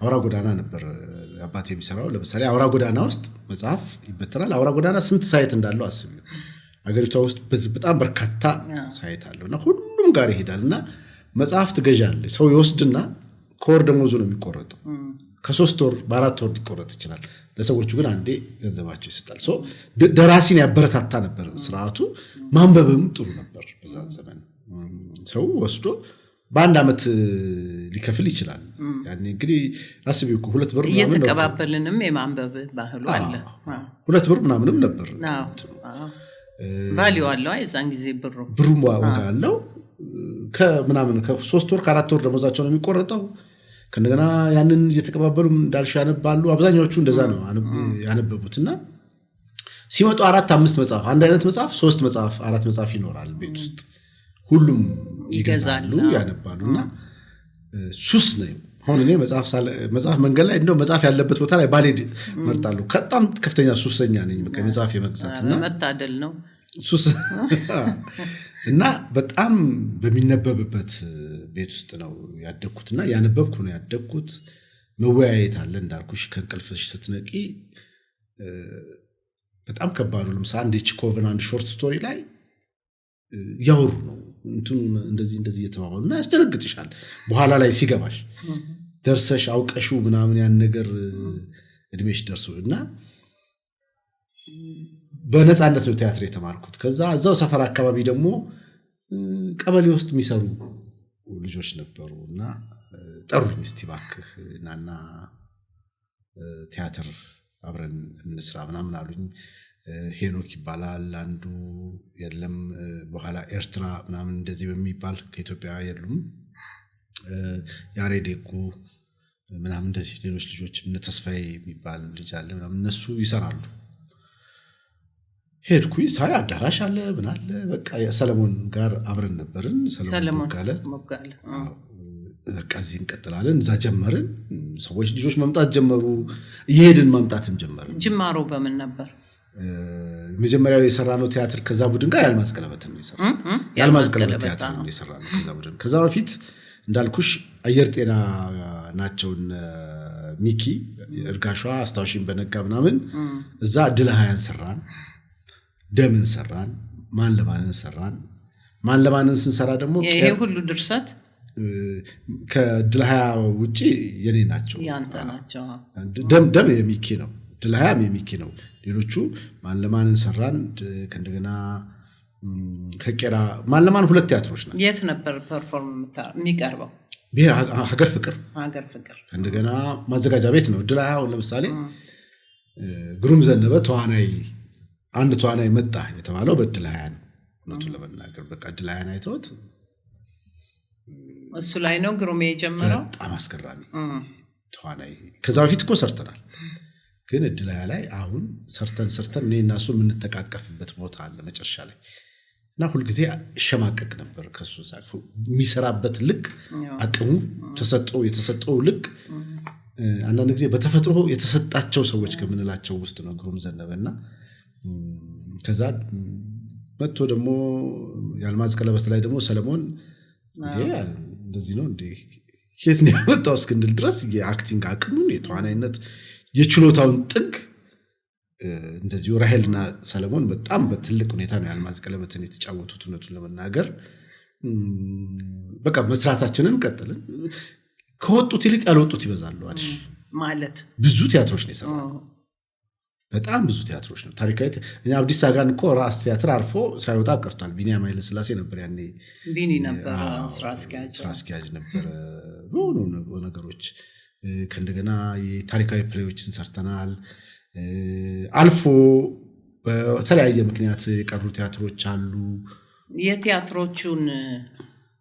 አውራ ጎዳና ነበር አባቴ የሚሰራው ለምሳሌ አውራ ጎዳና ውስጥ መጽሐፍ ይበተናል አውራ ጎዳና ስንት ሳይት እንዳለው አስቡ አገሪቷ ውስጥ በጣም በርካታ ሳይት አለውና ሁሉም ጋር ይሄዳልና መጽሐፍ ትገዣለሽ ሰው ይወስድና ኮር ደሞዙ ነው የሚቆረጠው ከ3 ወር በ4 ወር ሊቆረጥ ይችላል ለሰዎቹ ግን አንዴ ገንዘባቸው ይሰጣል ሶ ደራሲን ያበረታታ ነበር ስርዓቱ ማንበብም ጥሩ ነበር በዛ ዘመን ሰው ወስዶ በአንድ አመት ሊከፍል ይችላል ያኔ እንግዲህ አስቢው እኮ 2 ብር ምናምን እየተቀባበልንም የማንበብ ባህሉ አለ 2 ብር ምናምንም ነበር ቫልዩ አለው አይዛን ጊዜ ብሩም ዋጋ አለው ከምናምን ከ3 ወር ከ4 ወር ደሞዛቸው ነው የሚቆረጠው ከነገና ያንን እየተቀባበሉ እንዳልሽ ያነባሉ አብዛኛዎቹ እንደዛ ነው ያነበቡትና ሲመጡ 4-5 መጽሐፍ አንድ አይነት መጽሐፍ 3 መጽሐፍ 4 መጽሐፍ ይኖራል ቤት ውስጥ ሁሉም ይገዛሉ ያነባሉና ሱስ ነው አሁን እኔ መጽሐፍ መንገድ ላይ እንደው መጽሐፍ ያለበት ቦታ ላይ ባሌድ መርጣለሁ በጣም ከፍተኛ ሱሰኛ ነኝ በቃ መጽሐፍ የመግዛትና መታደል ነው ሱስ እና በጣም በሚነበብበት ቤት ውስጥ ነው ያደግኩትና ያነበብኩ ነው ያደግኩት መወያየት አለ እንዳልኩሽ ከእንቅልፍሽ ስትነቂ በጣም ከባድ ነው ለምሳሌ አንድ ቺኮቭን አንድ ሾርት ስቶሪ ላይ ያወሩ ነው እንቱን እንደዚህ እየተባባሉና ያስደነግጥሻል በኋላ ላይ ሲገባሽ ደርሰሽ አውቀሽው ምናምን ያን ነገር እድሜሽ ደርሶና በነፃነት ነው ቲያትር የተማርኩት ከዛ እዛው ሰፈር አካባቢ ደግሞ ቀበሌ ውስጥ የሚሰሩ ልጆች ነበሩና ጠሩኝ እስቲ ባክህ ናና ቲያትር አብረን እንስራ ምናምን አሉኝ ሄኖክ ይባላል አንዱ የለም በኋላ ኤርትራ ምናምን እንደዚህ በሚባል ከኢትዮጵያ የሉም ያሬዴኩ ምናምን እንደዚህ ሌሎች ልጆች እነ ተስፋዬ የሚባል ልጅ አለ ምናምን እነሱ ይሰራሉ ሄድኩኝ ሳይ አዳራሽ አለ ምን አለ በቃ ሰለሞን ጋር አብረን ነበርን ሰለሞን ሞጋለ በቃ እዚህ እንቀጥላለን እዛ ጀመርን ሰዎች ልጆች መምጣት ጀመሩ እየሄድን መምጣትም ጀመርን ጅማሮ በምን ነበር መጀመሪያው የሰራነው ቲያትር ከዛ ቡድን ጋር ያልማዝ ቀለበት ነው የሰራነው ያልማዝ ቀለበት ቲያትር ነው የሰራነው ከዛ ቡድን ከዛ በፊት እንዳልኩሽ አየር ጤና ናቸውን ሚኪ እርጋሿ አስታውሽን በነጋ ምናምን እዛ ድል 20 ሰራን ደምን ሰራን ማን ለማንን ስንሰራ ደግሞ ይሄ ሁሉ ድርሰት ከድል 20 ውጪ የኔ ናቸው ያንተ ናቸው ደም የሚኪ ነው ድል 20 የሚኪ ነው ሌሎቹ ማን ለማንን ሰራን ከእንደገና ከቄራ ማን ለማን ሁለት ቲያትሮች ናቸው የት ነበር ፐርፎርም የሚቀርበው ሀገር ፍቅር እንደገና ማዘጋጃ ቤት ነው ድል 20 ለምሳሌ ግሩም ዘነበ አንድ ተዋናይ መጣ የተባለው በድል 20 ነው እነቱን ለመናገር በቃ ድል 20 አይተውት እሱ ላይ ነው ግሩም የጀመረው በጣም አስገራሚ ተዋናይ ከዛ በፊት እኮ ሰርተናል ግን ድል 20 ላይ አሁን ሰርተን እኔና እሱ የምንተቃቀፍበት ቦታ አለ መጨረሻ ላይ እና ሁሉ ጊዜ ሸማቀቅ ነበር ከሱ ሳቅፎ የሚሰራበት ልክ አቅሙ የተሰጠው ልክ አንዳንድ ጊዜ በተፈጥሮ የተሰጣቸው ሰዎች ከምንላቸው ውስጥ ነው ግሩም ዘነበና ከዛ መጥቶ ደግሞ ያልማዝ ቀለበት ላይ ደግሞ ሰለሞን እንደዚህ ነው እንዴ የት ነው ያመጣው እስክንድል ድረስ የአክቲንግ አቅሙን የተዋናይነት የችሎታውን ጥግ እንደዚህ ራሄልና ሰለሞን በጣም በትልቅ ሁኔታ ነው ያልማዝ ቀለበትን የተጫወቱት እውነቱን ለመናገር በቃ መስራታችንን ቀጥልን ከወጡት ይልቅ ያልወጡት ይበዛሉ አይደል ማለት ብዙ ቲያትሮች ነው የሰራው በጣም ብዙ ቲያትሮች ነው ታሪካዊ እኛ አብዲስ አጋን እኮ ራስ ቲያትር አርፎ ሳይወጣ ቀርቷል ቢኒያም ኃይለ ሥላሴ ነበር ያኔ ቢኒ ነበር ስራ አስኪያጅ ነበር ነገሮች ከእንደገና የታሪካዊ ፕሌዎችን ሰርተናል አልፎ በተለያየ ምክንያት የቀሩ ቲያትሮች አሉ የቲያትሮቹን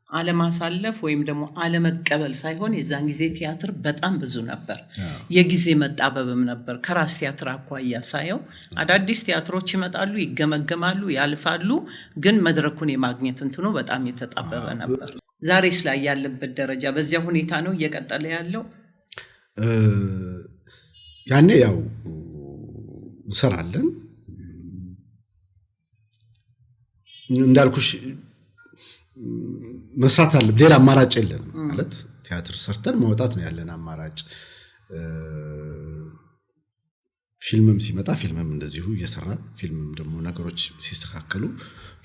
አለማሳለፍ ወይም ደግሞ አለመቀበል ሳይሆን የዛን ጊዜ ቲያትር በጣም ብዙ ነበር የጊዜ መጣበብም ነበር ከራስ ቲያትር አኳያ ሳይው አዳዲስ ቲያትሮች ይመጣሉ ይገመገማሉ ያልፋሉ ግን መድረኩን የማግኘት እንትኑ በጣም የተጣበበ ነበር ዛሬስ ላይ ያለበት ደረጃ በዚያ ሁኔታ ነው እየቀጠለ ያለው ያኔ ያው እንሰራለን እንዳልኩሽ መስራት አለ ሌላ አማራጭ የለንም ማለት ቲያትር ሰርተን ማውጣት ነው ያለን አማራጭ ፊልምም ሲመጣ ፊልምም እንደዚሁ እየሰራን ፊልምም ደግሞ ነገሮች ሲስተካከሉ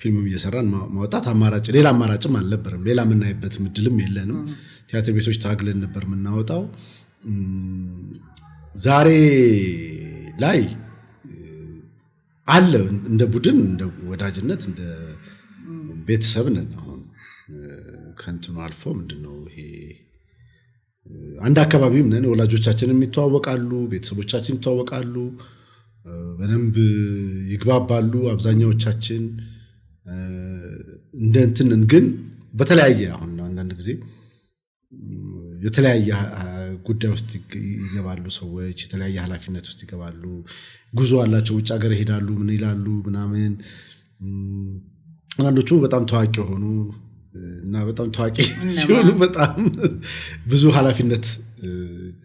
ፊልምም እየሰራን ማውጣት አማራጭ ሌላ አማራጭም አልነበረም ሌላ ምናይበት ምድልም የለንም ቲያትር ቤቶች ታግለን ነበር ምናወጣው ዛሬ ላይ አለ እንደ ቡድን እንደ ወዳጅነት እንደ ቤተሰብ ነን አሁን ከንቱን አልፎ ምንድነው ይሄ አንድ አካባቢም ነን ወላጆቻችንም ይተዋወቃሉ ቤተሰቦቻችን ይተዋወቃሉ በደንብ ይግባባሉ አብዛኛዎቻችን እንደንተን ግን በተለያየ አሁን አንዳንድ ጊዜ የተለያየ ጉዳይ ውስጥ ይገባሉ ሰዎች የተለያየ ኃላፊነት ውስጥ ይገባሉ ጉዞ አላቸው ውጭ ሀገር ይሄዳሉ ምን ይላሉ ምናምን አንዳንዶቹ በጣም ታዋቂ ሆኑ እና በጣም ታዋቂ ሲሆኑ በጣም ብዙ ኃላፊነት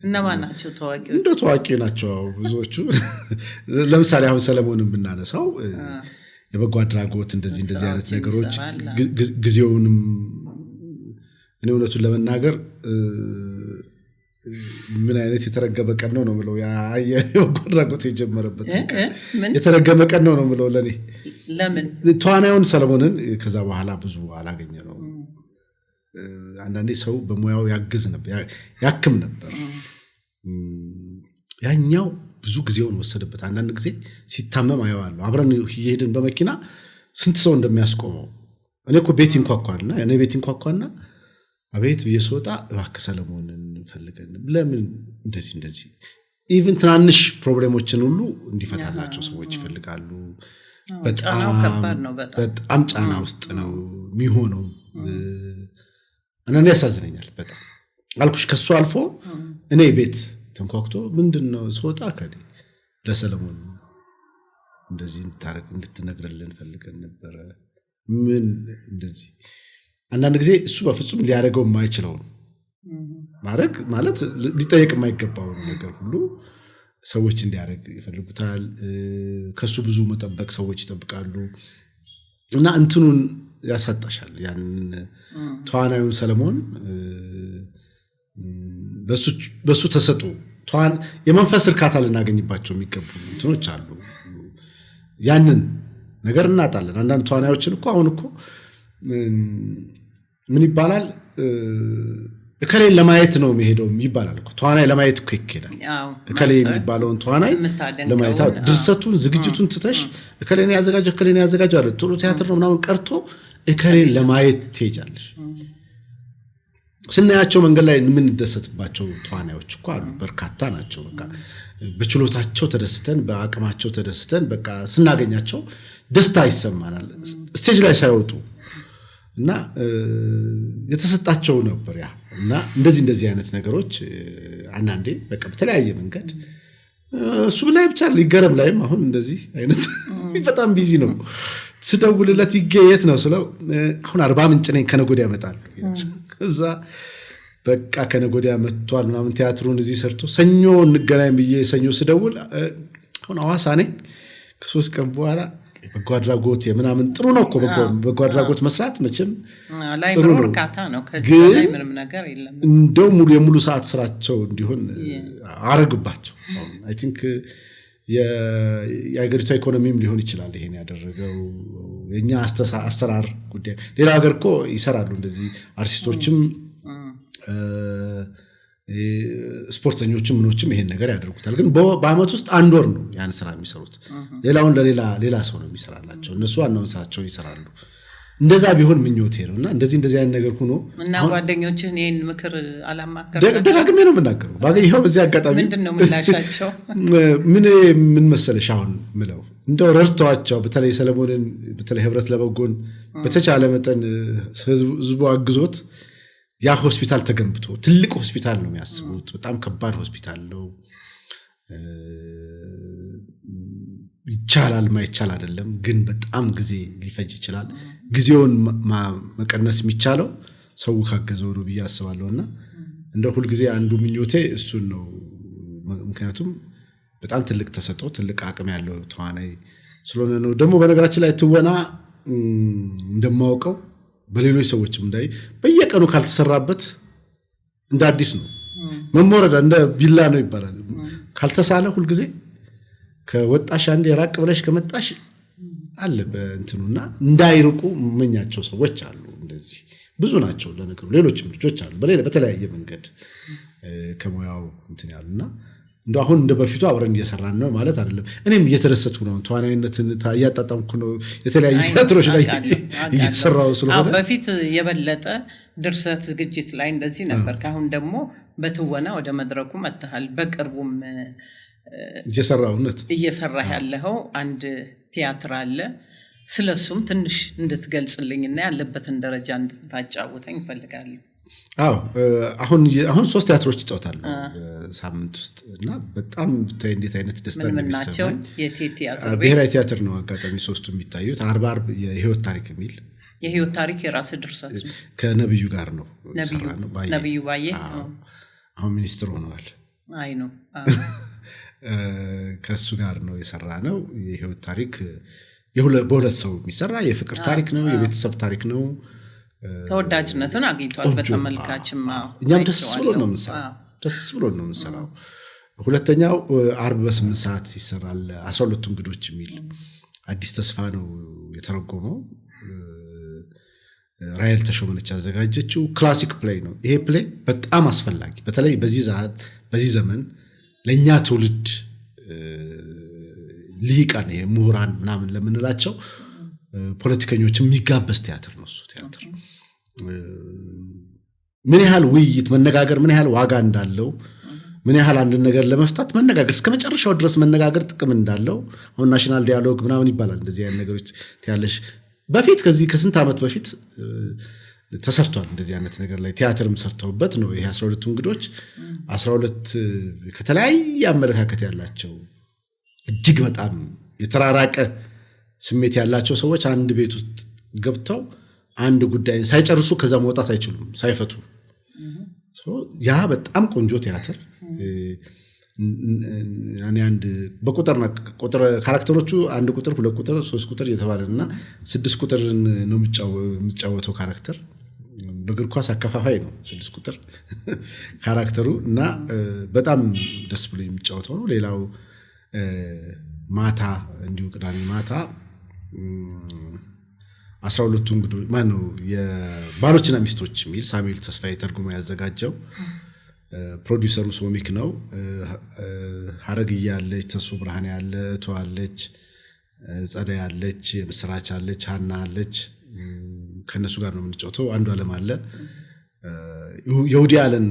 እነማን ናቸው ታዋቂዎች እንደ ታዋቂ ናቸው ብዙዎቹ ለምሳሌ አሁን ሰለሞንን ብናነሳው የበጎ አድራጎት እንደዚህ አይነት ነገሮች ጊዜውንም እኔ እውነቱን ለመናገር ምን አይነት የተረገመ ቀን ነው ምለው ያ የበጎ አድራጎት የጀመረበት የተረገመ ቀን ነው ምለው ለኔ ለምን ተዋናዩን ሰለሞንን ከዛ በኋላ ብዙ አላገኘ ነው አንዳንዴ ሰው በሙያው ያግዝ ነበር ያክም ነበር ያኛው ብዙ ጊዜውን ወሰደበት አንዳንድ ጊዜ ሲታመም አየዋለሁ አብረን ይሄድን በመኪና ስንት ሰው እንደሚያስቆመው እኔ እኮ ቤት እንኳኳልና እኔ ቤት እንኳኳና አቤት በየሶጣ እባክህ ሰለሞንን ፈልገን ለምን እንደዚህ ኢቭን ትናንሽ ፕሮብሌሞችን ሁሉ እንዲፈታላቸው ሰዎች ይፈልጋሉ በጣም ከባድ ነው በጣም ጫና ውስጥ ነው የሚሆነው እኔ ያሳዝነኛል በጣም አልኩሽ ከሱ አልፎ እኔ ቤት ተንኳክቶ ምንድነው ሶጣ ከዲ ለሰለሞን እንደዚህ እንድትነግርልን ፈልገን ነበር ምን እንደዚህ አንዳንድ ጊዜ እሱ በፍጹም ሊያደርገው የማይችለው ማድረግ ማለት ሊጠየቅ የማይገባው ነገር ሁሉ ሰዎች እንዲያደርግ ይፈልጉታል። ከሱ ብዙ መጠበቅ ሰዎች ይጠብቃሉ እና እንትኑን ያሳጣሻል። ያን ተዋናዩን ሰለሞን በሱ ተሰጡ የመንፈስ እርካታ ልናገኝባቸው የሚገቡ እንትኖች አሉ። ያንን ነገር እናጣለን። አንዳንድ ተዋናዮችን እኮ አሁን እኮ ምን ይባላል እከሌን ለማየት ነው የሚሄደው ይባላል እኮ። ተዋናይ ለማየት እኮ ይኬዳል። እከሌ የሚባለውን ተዋናይ ለማየት ድርሰቱን ዝግጅቱን ትተሽ እከሌን ያዘጋጀ አለ ጥሩ ቲያትር ነው ምናምን ቀርቶ እከሌን ለማየት ትሄጃለሽ። ስናያቸው መንገድ ላይ የምንደሰትባቸው ተዋናዮች እኮ አሉ፣ በርካታ ናቸው። በቃ በችሎታቸው ተደስተን በአቅማቸው ተደስተን በቃ ስናገኛቸው ደስታ ይሰማናል ስቴጅ ላይ ሳይወጡ እና የተሰጣቸው ነበር ያ እና እንደዚህ አይነት ነገሮች አንዳንዴ በቃ በተለያየ መንገድ እሱ ላይ ብቻ ሊገረም ላይም አሁን እንደዚህ አይነት በጣም ቢዚ ነው። ስደውልለት ይገየት ነው ስለው አሁን 40 ምንጭ ነኝ ከነጎዲያ ያመጣሉ። ከዛ በቃ ከነጎዲያ መጥቷል ምናምን ቲያትሩን እዚህ ሰርቶ ሰኞ እንገናኝ ብዬ ሰኞ ስደውል አሁን ሐዋሳ ነኝ ከ3 ቀን በኋላ በጎ አድራጎት የምናምን ጥሩ ነው እኮ በጎ አድራጎት መስራት መቼም ጥሩ ነው። እርካታ ነው። ከዚህ ላይ ምንም ነገር የለም። እንደው የሙሉ ሰዓት ስራቸው እንዲሆን አረግባቸው። አይ ቲንክ የአገሪቷ ኢኮኖሚም ሊሆን ይችላል ይሄን ያደረገው የኛ አሰራር ጉዳይ። ሌላ ሀገር እኮ ይሰራሉ እንደዚህ አርቲስቶችም ስፖርተኞችም ምኖችም ይሄን ነገር ያደርጉታል። ግን በአመት ውስጥ 1 ወር ነው ያን ስራ የሚሰሩት። ሌላውን ሌላ ሰው ነው የሚሰራላቸው። እነሱ ዋናውን ስራቸውን ይሰራሉ። እንደዛ ቢሆን ምኞቴ ነውና እንደዚህ አይነት ነገር ሆኖ እና ጓደኞችህን ይሄን ምክር አላማከርኩም? ደጋግሜ ነው የምናገረው። ባገኘው በዚህ አጋጣሚ ምንድነው ምላሻቸው? ምን መሰለሽ አሁን ምለው እንደው ረድተዋቸው በተለይ ሰለሞንን በተለይ ህብረት ለበጎን በተቻለ መጠን ህዝቡ አግዞት ያ ሆስፒታል ተገንብቶ ትልቅ ሆስፒታል ነው የሚያስቡት። በጣም ከባድ ሆስፒታል ነው። ይቻላል ማይቻል አይደለም፣ ግን በጣም ጊዜ ሊፈጅ ይችላል። ጊዜውን መቀነስ የሚቻለው ሰው ካገዘው ነው ብዬ አስባለሁና እንደው ሁሉ ጊዜ አንዱ ምኞቴ እሱን ነው። ምክንያቱም በጣም ትልቅ ተሰጥቶ ትልቅ አቅም ያለው ተዋናይ ስለሆነ ነው። ደግሞ በነገራችን ላይ ትወና እንደማውቀው በሌሎች ሰዎችም እንዳይ በየቀኑ ካልተሰራበት እንደ አዲስ ነው መሞረዳ እንደ ቢላ ነው ይባላል። ካልተሳለ ሁሉ ጊዜ ከወጣሽ አንዴ ራቅ ብለሽ ከመጣሽ አለ በእንትኑና እንዳይርቁ መኛቸው ሰዎች አሉ። እንደዚህ ብዙ ናቸው ለነገሩ። ሌሎችም ልጆች አሉ በተለያየ መንገድ ከሙያው እንትን ያሉና እንደው አሁን እንደ በፊቱ አብረን እየሰራን ነው ማለት አይደለም። እኔም እየተደሰትኩ ነው። ተዋናይነትን እያጣጣምኩ ነው። የተለያዩ ቲያትሮች ላይ እየሰራው ስለሆነ በፊት የበለጠ ድርሰት ዝግጅት ላይ እንደዚህ ነበር። ካሁን ደግሞ በትወና ወደ መድረኩ መጥተሃል። በቅርቡም እየሰራህ ያለው አንድ ቲያትር አለ። ስለሱም ትንሽ እንድትገልጽልኝና ያለበትን ደረጃ እንድታጫውተኝ እፈልጋለሁ። አሁን 3 ቲያትሮች ይጫወታሉ በሳምንት ውስጥ እና በጣም እንዴት አይነት ደስታ እንደሚሰማኝ። ብሔራዊ ቲያትር ነው አጋጣሚ 3ቱ የሚታዩት። አርብ የህይወት ታሪክ የሚል የህይወት ታሪክ የራስ ድርሰት ነው። ከነብዩ ጋር ነው ነብዩ ባዬ አሁን ሚኒስትር ሆነዋል። አይ ነው ከሱ ጋር ነው የሰራ ነው። የህይወት ታሪክ በሁለት ሰው የሚሰራ የፍቅር ታሪክ ነው፣ የቤተሰብ ታሪክ ነው። ተወዳጅነትን አግኝቷል በተመልካችም። እኛም ደስ ብሎ ነው የምንሰራው። ሁለተኛው አርብ በ8 ሰዓት ይሰራል። 12 እንግዶች የሚል አዲስ ተስፋ ነው የተረጎመው። ራይል ተሾመነች ያዘጋጀችው ክላሲክ ፕሌይ ነው። ይሄ ፕሌይ በጣም አስፈላጊ በተለይ በዚህ ዘመን ለኛ ትውልድ ልሂቃን ምሁራን ምናምን ለምንላቸው ፖለቲከኞች የሚጋበዝ ቲያትር ነው። እሱ ቲያትር ምን ያህል ውይይት መነጋገር ምን ያህል ዋጋ እንዳለው ምን ያህል አንድ ነገር ለመፍታት መነጋገር እስከ መጨረሻው ድረስ መነጋገር ጥቅም እንዳለው አሁን ናሽናል ዳያሎግ ምናምን ይባላል። እንደዚህ አይነት ነገሮች ያለሽ በፊት ከስንት ዓመት በፊት ተሰርቷል። እንደዚህ አይነት ነገር ላይ ቲያትርም ሰርተውበት ነው። ይሄ 12 እንግዶች 12 ከተለያየ አመለካከት ያላቸው እጅግ በጣም የተራራቀ ስሜት ያላቸው ሰዎች አንድ ቤት ውስጥ ገብተው አንድ ጉዳይ ሳይጨርሱ ከዛ መውጣት አይችሉም ሳይፈቱ ያ በጣም ቆንጆ ቲያትር ያኔ አንድ በቁጥርና ቁጥር ካራክተሮቹ 1 ቁጥር 2 ቁጥር 3 ቁጥር እየተባለና 6 ቁጥር ነው የሚጫወተው ካራክተር በእግር ኳስ አከፋፋይ ነው 6 ቁጥር ካራክተሩ እና በጣም ደስ ብሎ የሚጫወተው ነው። ሌላው ማታ እንዲሁ ቅዳሜ ማታ 12 እንግዶች ማነው የባሎችና ሚስቶች የሚል ሳሙኤል ተስፋዬ ተርጉሞ ያዘጋጀው ፕሮዲውሰሩ ሶሚክ ነው። ሀረግያ አለች፣ ተስፎ ብርሃኔ ያለ ተዋለች፣ ጸዳ ያለች፣ ምስራች አለች፣ ሃና አለች። ከነሱ ጋር ነው የምንጫወተው። አንዱ ዓለም አለ። የውዲ አለን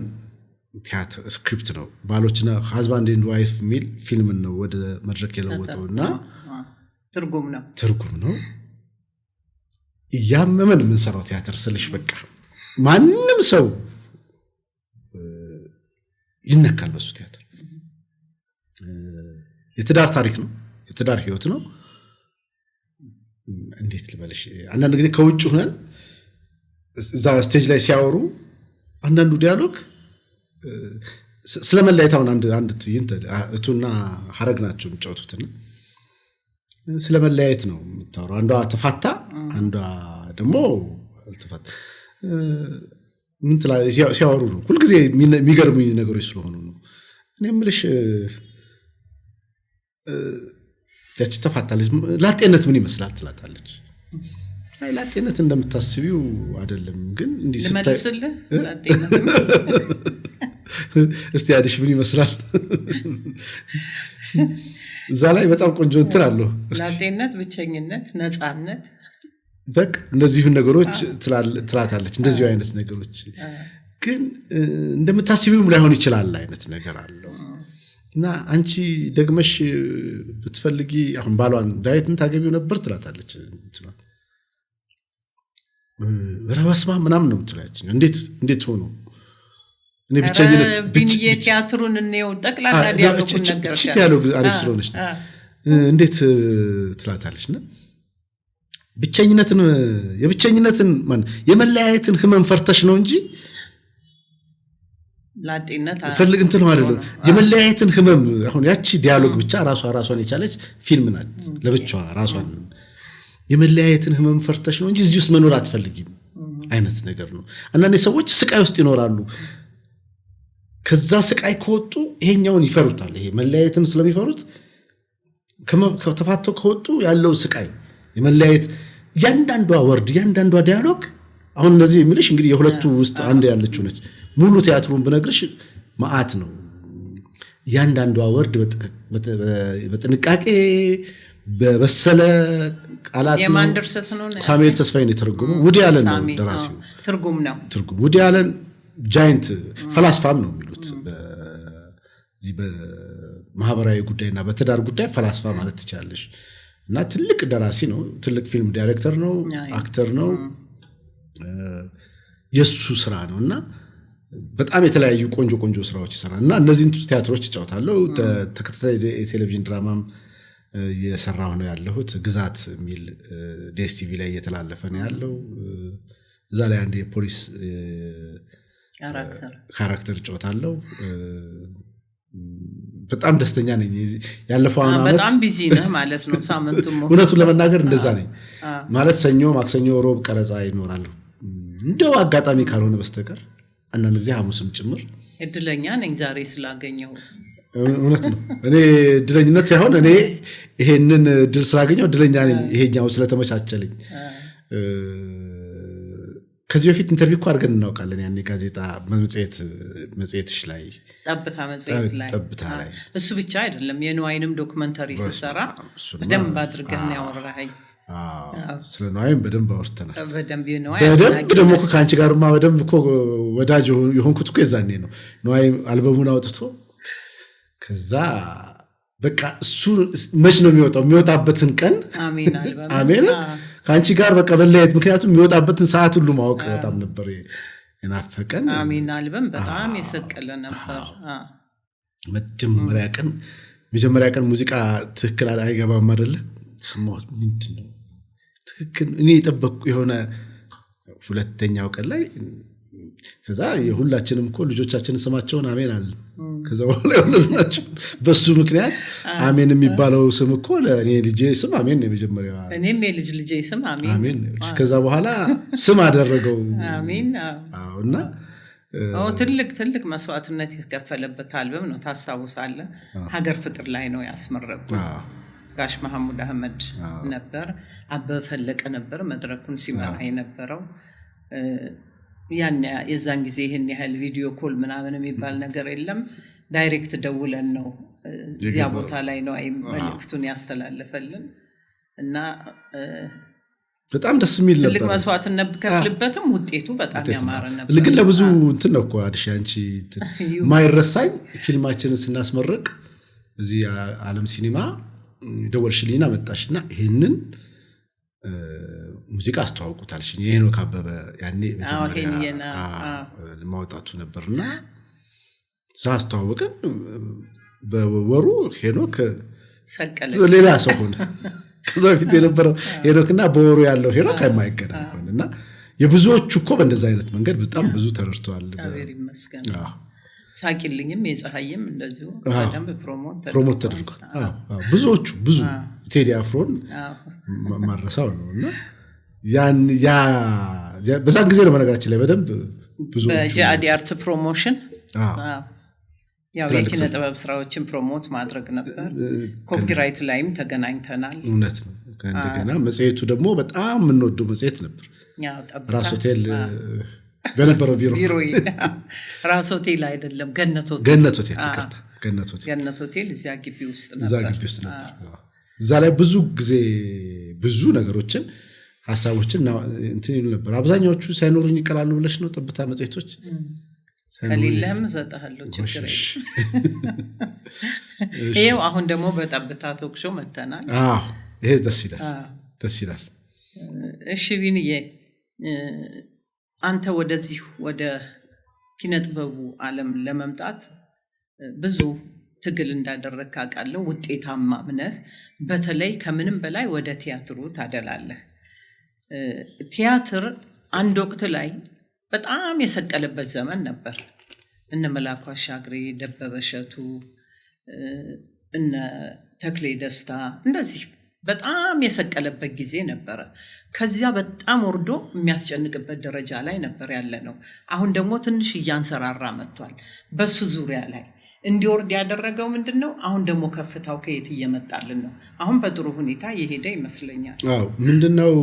ቲያትር ስክሪፕት ነው። ባሎችና ሃዝባንድ ኤንድ ዋይፍ የሚል ፊልም ነው ወደ መድረክ የለወጠውና ትርጉም ነው። ያመመን የምንሰራው ቲያትር ስልሽ በቃ ማንም ሰው ይነካል በሱ ቲያትር። የትዳር ታሪክ ነው፣ የትዳር ህይወት ነው። እንዴት ልበልሽ አንዳንድ ጊዜ ከውጭ ሆነን እዛ ስቴጅ ላይ ሲያወሩ አንዳንዱ ዲያሎግ ስለመለያየታውን አንድ ትዕይንት እቱና ሀረግ ናቸው የሚጫወቱትና ስለመለያየት ነው የምታወራው። አንዷ ተፋታ፣ አንዷ ደግሞ አልተፋታ ምን ትላ ሲያወሩ ነው። ሁልጊዜ የሚገርሙኝ ነገሮች ስለሆኑ ነው። እኔ የምልሽ ያቺ ተፋታለች፣ ላጤነት ምን ይመስላል ትላታለች። አይ ላጤነት እንደምታስቢው አይደለም፣ ግን እንዲህ ልመልስልህ ላጤነት እስቲ አዲሽ ምን ይመስላል? እዛ ላይ በጣም ቆንጆ እንትን አለው። ላጤነት፣ ብቸኝነት፣ ነፃነት በቃ እነዚህን ነገሮች ትላታለች። እንደዚሁ አይነት ነገሮች ግን እንደምታስቢውም ላይሆን ይችላል አይነት ነገር አለው እና አንቺ ደግመሽ ብትፈልጊ አሁን ባሏን ዳዊትን ታገቢው ነበር ትላታለች። ረባስማ ምናምን ነው የምትላች። እንዴት ሆኖ እኔ ብቻኝነት ቢንዬ ቲያትሩን ነው ጠቅላላ ዲያሎጉን ነገርሽ ያለው አሪፍ ስለሆነች እንዴት ትላታለችና የብቸኝነትን የመለያየትን ህመም ፈርተሽ ነው እንጂ ላጤነት ፈልግ እንትን ነው አይደለም። የመለያየትን ህመም አሁን ያቺ ዲያሎግ ብቻ ራሷን የቻለች ፊልም ናት ለብቻዋ ራሷን። የመለያየትን ህመም ፈርተሽ ነው እንጂ እዚህ ውስጥ መኖር አትፈልጊም አይነት ነገር ነው። አንዳንዴ ሰዎች ስቃይ ውስጥ ይኖራሉ። ከዛ ስቃይ ከወጡ ይሄኛውን ይፈሩታል። ይሄ መለያየትን ስለሚፈሩት ከተፋተው ከወጡ ያለው ስቃይ የመለያየት ያንዳንዷ ወርድ ያንዳንዷ ዲያሎግ አሁን እንደዚህ የሚልሽ እንግዲህ የሁለቱ ውስጥ አንድ ያለችው ነች። ሙሉ ቲያትሩን ብነግርሽ ማአት ነው። ያንዳንዷ ወርድ በጥንቃቄ በበሰለ ቃላት የማን ድርሰት ነው? ሳሙኤል ተስፋዬ ነው የተረጎመው። ውዲ አለን ነው ደራሲው። ትርጉም ውዲ አለን ጃይንት ፈላስፋም ነው የሚሉት። በዚህ በማህበራዊ ጉዳይና በትዳር ጉዳይ ፈላስፋ ማለት ትችላለሽ። እና ትልቅ ደራሲ ነው። ትልቅ ፊልም ዳይሬክተር ነው፣ አክተር ነው። የሱ ስራ ነውና በጣም የተለያዩ ቆንጆ ስራዎች ይሰራል። እና እነዚህን ቲያትሮች ይጫወታለው። ተከታታይ የቴሌቪዥን ድራማም የሰራው ነው ያለሁት። ግዛት የሚል ዲኤስቲቪ ላይ እየተላለፈ ነው ያለው። እዛ ላይ አንድ የፖሊስ ካራክተር ይጫወታለው። በጣም ደስተኛ ነኝ። ያለፈው አመት በጣም ቢዚ ነህ ማለት ነው ሳምንቱም። እውነቱን ለመናገር እንደዛ ነኝ ማለት ሰኞ፣ ማክሰኞ፣ ሮብ ቀረጻ ይኖራሉ። እንደው አጋጣሚ ካልሆነ በስተቀር አንዳንድ ጊዜ ሐሙስም ጭምር። እድለኛ ነኝ ዛሬ ስላገኘው። እውነት ነው። እኔ እድለኝነት ሳይሆን እኔ ይሄንን እድል ስላገኘው እድለኛ ነኝ፣ ይሄኛው ስለተመቻቸልኝ። ከዚህ በፊት ኢንተርቪው እኮ አድርገን እናውቃለን። ያኔ ጋዜጣ መጽሔትሽ ላይ ጠብታ መጽሔት ላይ እሱ ብቻ አይደለም የንዋይንም ዶክመንተሪ ሲሰራ በደንብ አድርገን ያወራኸኝ። ስለ ንዋይም በደንብ አወርተናል። በደንብ ደግሞ ከአንቺ ጋርማ በደንብ እኮ ወዳጅ የሆንኩት እኮ የዛኔ ነው። ንዋይ አልበሙን አውጥቶ ከዛ በቃ እሱ መች ነው የሚወጣበትን ቀን አሜን ከአንቺ ጋር በቃ በለየት። ምክንያቱም የሚወጣበትን ሰዓት ሁሉ ማወቅ በጣም ነበር የናፈቀን። አሜን አልበም በጣም የሰቀለ ነበር። መጀመሪያ ቀን ሙዚቃ ትክክል አይገባም አይደለ? ሰማሁት። ምንድን ነው ትክክል እኔ የጠበቅኩ የሆነ ሁለተኛው ቀን ላይ ከዛ የሁላችንም እኮ ልጆቻችን ስማቸውን አሜን አለ ከዛ በኋላ የወለድናቸው በሱ ምክንያት አሜን የሚባለው ስም እኮ ለኔ ልጄ ስም አሜን ነው የመጀመሪያው እኔም የልጅ ልጄ ስም አሜን ከዛ በኋላ ስም አደረገው አሜን እና ትልቅ መስዋዕትነት የተከፈለበት አልበም ነው ታስታውሳለህ ሀገር ፍቅር ላይ ነው ያስመረቁት ጋሽ መሐሙድ አህመድ ነበር አበበ ፈለቀ ነበር መድረኩን ሲመራ የነበረው ያን የዛን ጊዜ ይሄን ያህል ቪዲዮ ኮል ምናምን የሚባል ነገር የለም ዳይሬክት ደውለን ነው እዚያ ቦታ ላይ ነው መልእክቱን ያስተላለፈልን እና በጣም ደስ የሚል ነበር ትልቅ መስዋዕትነት ከፍልበትም ውጤቱ በጣም ያማረ ነበር ለግን ለብዙ እንትን ነው እኮ አዲስ አንቺ ማይረሳኝ ፊልማችንን ስናስመረቅ እዚህ ዓለም ሲኒማ ደወልሽልኝና መጣሽና ይሄንን ሙዚቃ አስተዋውቁታልሽ የሄኖክ አበበ ያኔ መጀመሪያ ማውጣቱ ነበርና አስተዋወቀን በወሩ ሄኖክ ሰቀለ ሌላ ሰው ሆነ ከዛ ፊት የነበረው ሄኖክና በወሩ ያለው ሄኖክ የማይገናኝ ሆነና የብዙዎቹ እኮ በእንደዛ አይነት መንገድ በጣም ብዙ ተረድተዋል እግዚአብሔር ይመስገን ሳቂልኝም የፀሐይም እንደዚሁ በደንብ ፕሮሞት ተደርጓል ብዙዎቹ ብዙ ቴዲ አፍሮን ማረሳው ነውና ያ በዛን ጊዜ ነው በነገራችን ላይ በደንብ ብዙ በጃዲ አርት ፕሮሞሽን ያው የኪነ ጥበብ ስራዎችን ፕሮሞት ማድረግ ነበር ኮፒራይት ላይም ተገናኝተናል እውነት ነው እንደገና መጽሔቱ ደግሞ በጣም የምንወደው መጽሔት ነበር ያው ራስ ሆቴል በነበረው ቢሮ ራስ ሆቴል አይደለም ገነት ሆቴል ገነት ሆቴል እዚያ ግቢ ውስጥ ነበር እዛ ላይ ብዙ ጊዜ ብዙ ነገሮችን ሐሳቦችን እንትን ይሉ ነበር አብዛኛዎቹ ሳይኖሩኝ ይቀራሉ ብለሽ ነው ጠብታ መጽሔቶች ከሌለም ዘጣሃለሁ ችግር ይሄው አሁን ደግሞ በጠብታ ቶክሾ መተናል ይሄ ደስ ይላል እሺ ቢንዬ አንተ ወደዚህ ወደ ኪነ ጥበቡ ዓለም ለመምጣት ብዙ ትግል እንዳደረክ አውቃለሁ ውጤታማ ነህ በተለይ ከምንም በላይ ወደ ቲያትሩ ታደላለህ ቲያትር አንድ ወቅት ላይ በጣም የሰቀለበት ዘመን ነበር እነ መላኩ አሻግሬ ደበበ እሸቱ እነ ተክሌ ደስታ እንደዚህ በጣም የሰቀለበት ጊዜ ነበር ከዚያ በጣም ወርዶ የሚያስጨንቅበት ደረጃ ላይ ነበር ያለ ነው አሁን ደግሞ ትንሽ እያንሰራራ መጥቷል በሱ ዙሪያ ላይ እንዲወርድ ያደረገው ምንድነው አሁን ደግሞ ከፍታው ከየት እየመጣልን ነው አሁን በጥሩ ሁኔታ የሄደ ይመስለኛል ምንድነው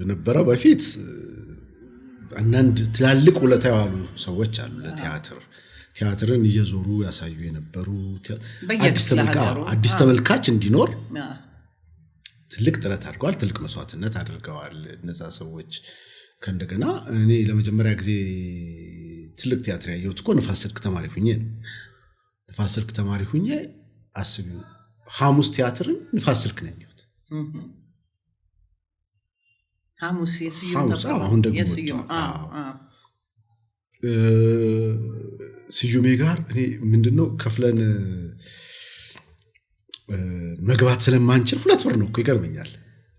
የነበረው በፊት አንዳንድ ትላልቅ ውለታ ያሉ ሰዎች አሉ ለቲያትርን እየዞሩ ያሳዩ የነበሩ አዲስ ተመልካች እንዲኖር ትልቅ ጥረት አድርገዋል ትልቅ መስዋዕትነት አድርገዋል እነዛ ሰዎች ከእንደገና እኔ ለመጀመሪያ ጊዜ ትልቅ ቲያትር ያየሁት እኮ ንፋስ ስልክ ተማሪ ሁኜ አስቢው ሐሙስ ቲያትርን ንፋስ ስልክ ነው ያየሁት ሐሙስ የስዩም ተፈራ አሁን ደግሞ ስዩሜ ጋር እኔ ምንድነው ከፍለን መግባት ስለማንችል 2 ብር ነው እኮ ይገርመኛል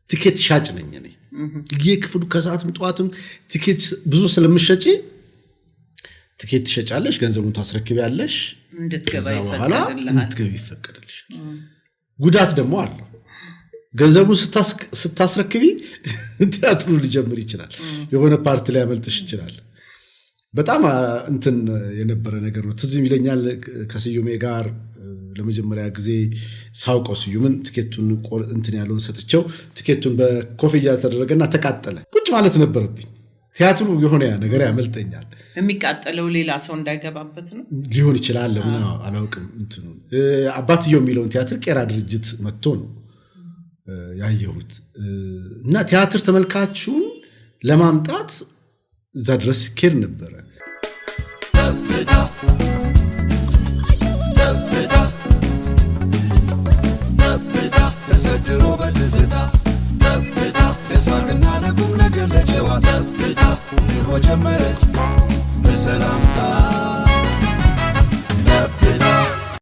ቲኬት ሻጭ ነኝ እኔ የክፍሉ ከሰዓትም ጠዋትም ቲኬት ብዙ ስለምትሸጪ ቲኬት ትሸጫለሽ ገንዘቡን ታስረክቢያለሽ እንድትገባ ይፈቀድልሽ ጉዳት ደግሞ አለ ገንዘቡን ስታስረክቢ ቲያትሩ ሊጀምር ይችላል የሆነ ፓርት ላይ ያመልጥሽ ይችላል በጣም እንትን የነበረ ነገር ነው ትዝ ይለኛል ከስዩሜ ጋር ለመጀመሪያ ጊዜ ሳውቀው ስዩምን ቲኬቱን እንትን ያለውን ሰጥቼው ቲኬቱን በኮፍያ ተደረገና ተቃጠለ ቁጭ ማለት ነበረብኝ ቲያትሩ የሆነ ነገር ያመልጠኛል የሚቃጠለው ሌላ ሰው እንዳይገባበት ነው ሊሆን ይችላል ለምን አላውቅም እንትኑ አባትየው የሚለውን ቲያትር ቄራ ድርጅት መጥቶ ነው ያየሁት እና ቲያትር ተመልካቹን ለማምጣት እዛ ድረስ ኬር ነበረ ተሰድሮ በትዝታ ለሳቅና ለቁም ነገር ለጨዋታ ጀመረች በሰላምታ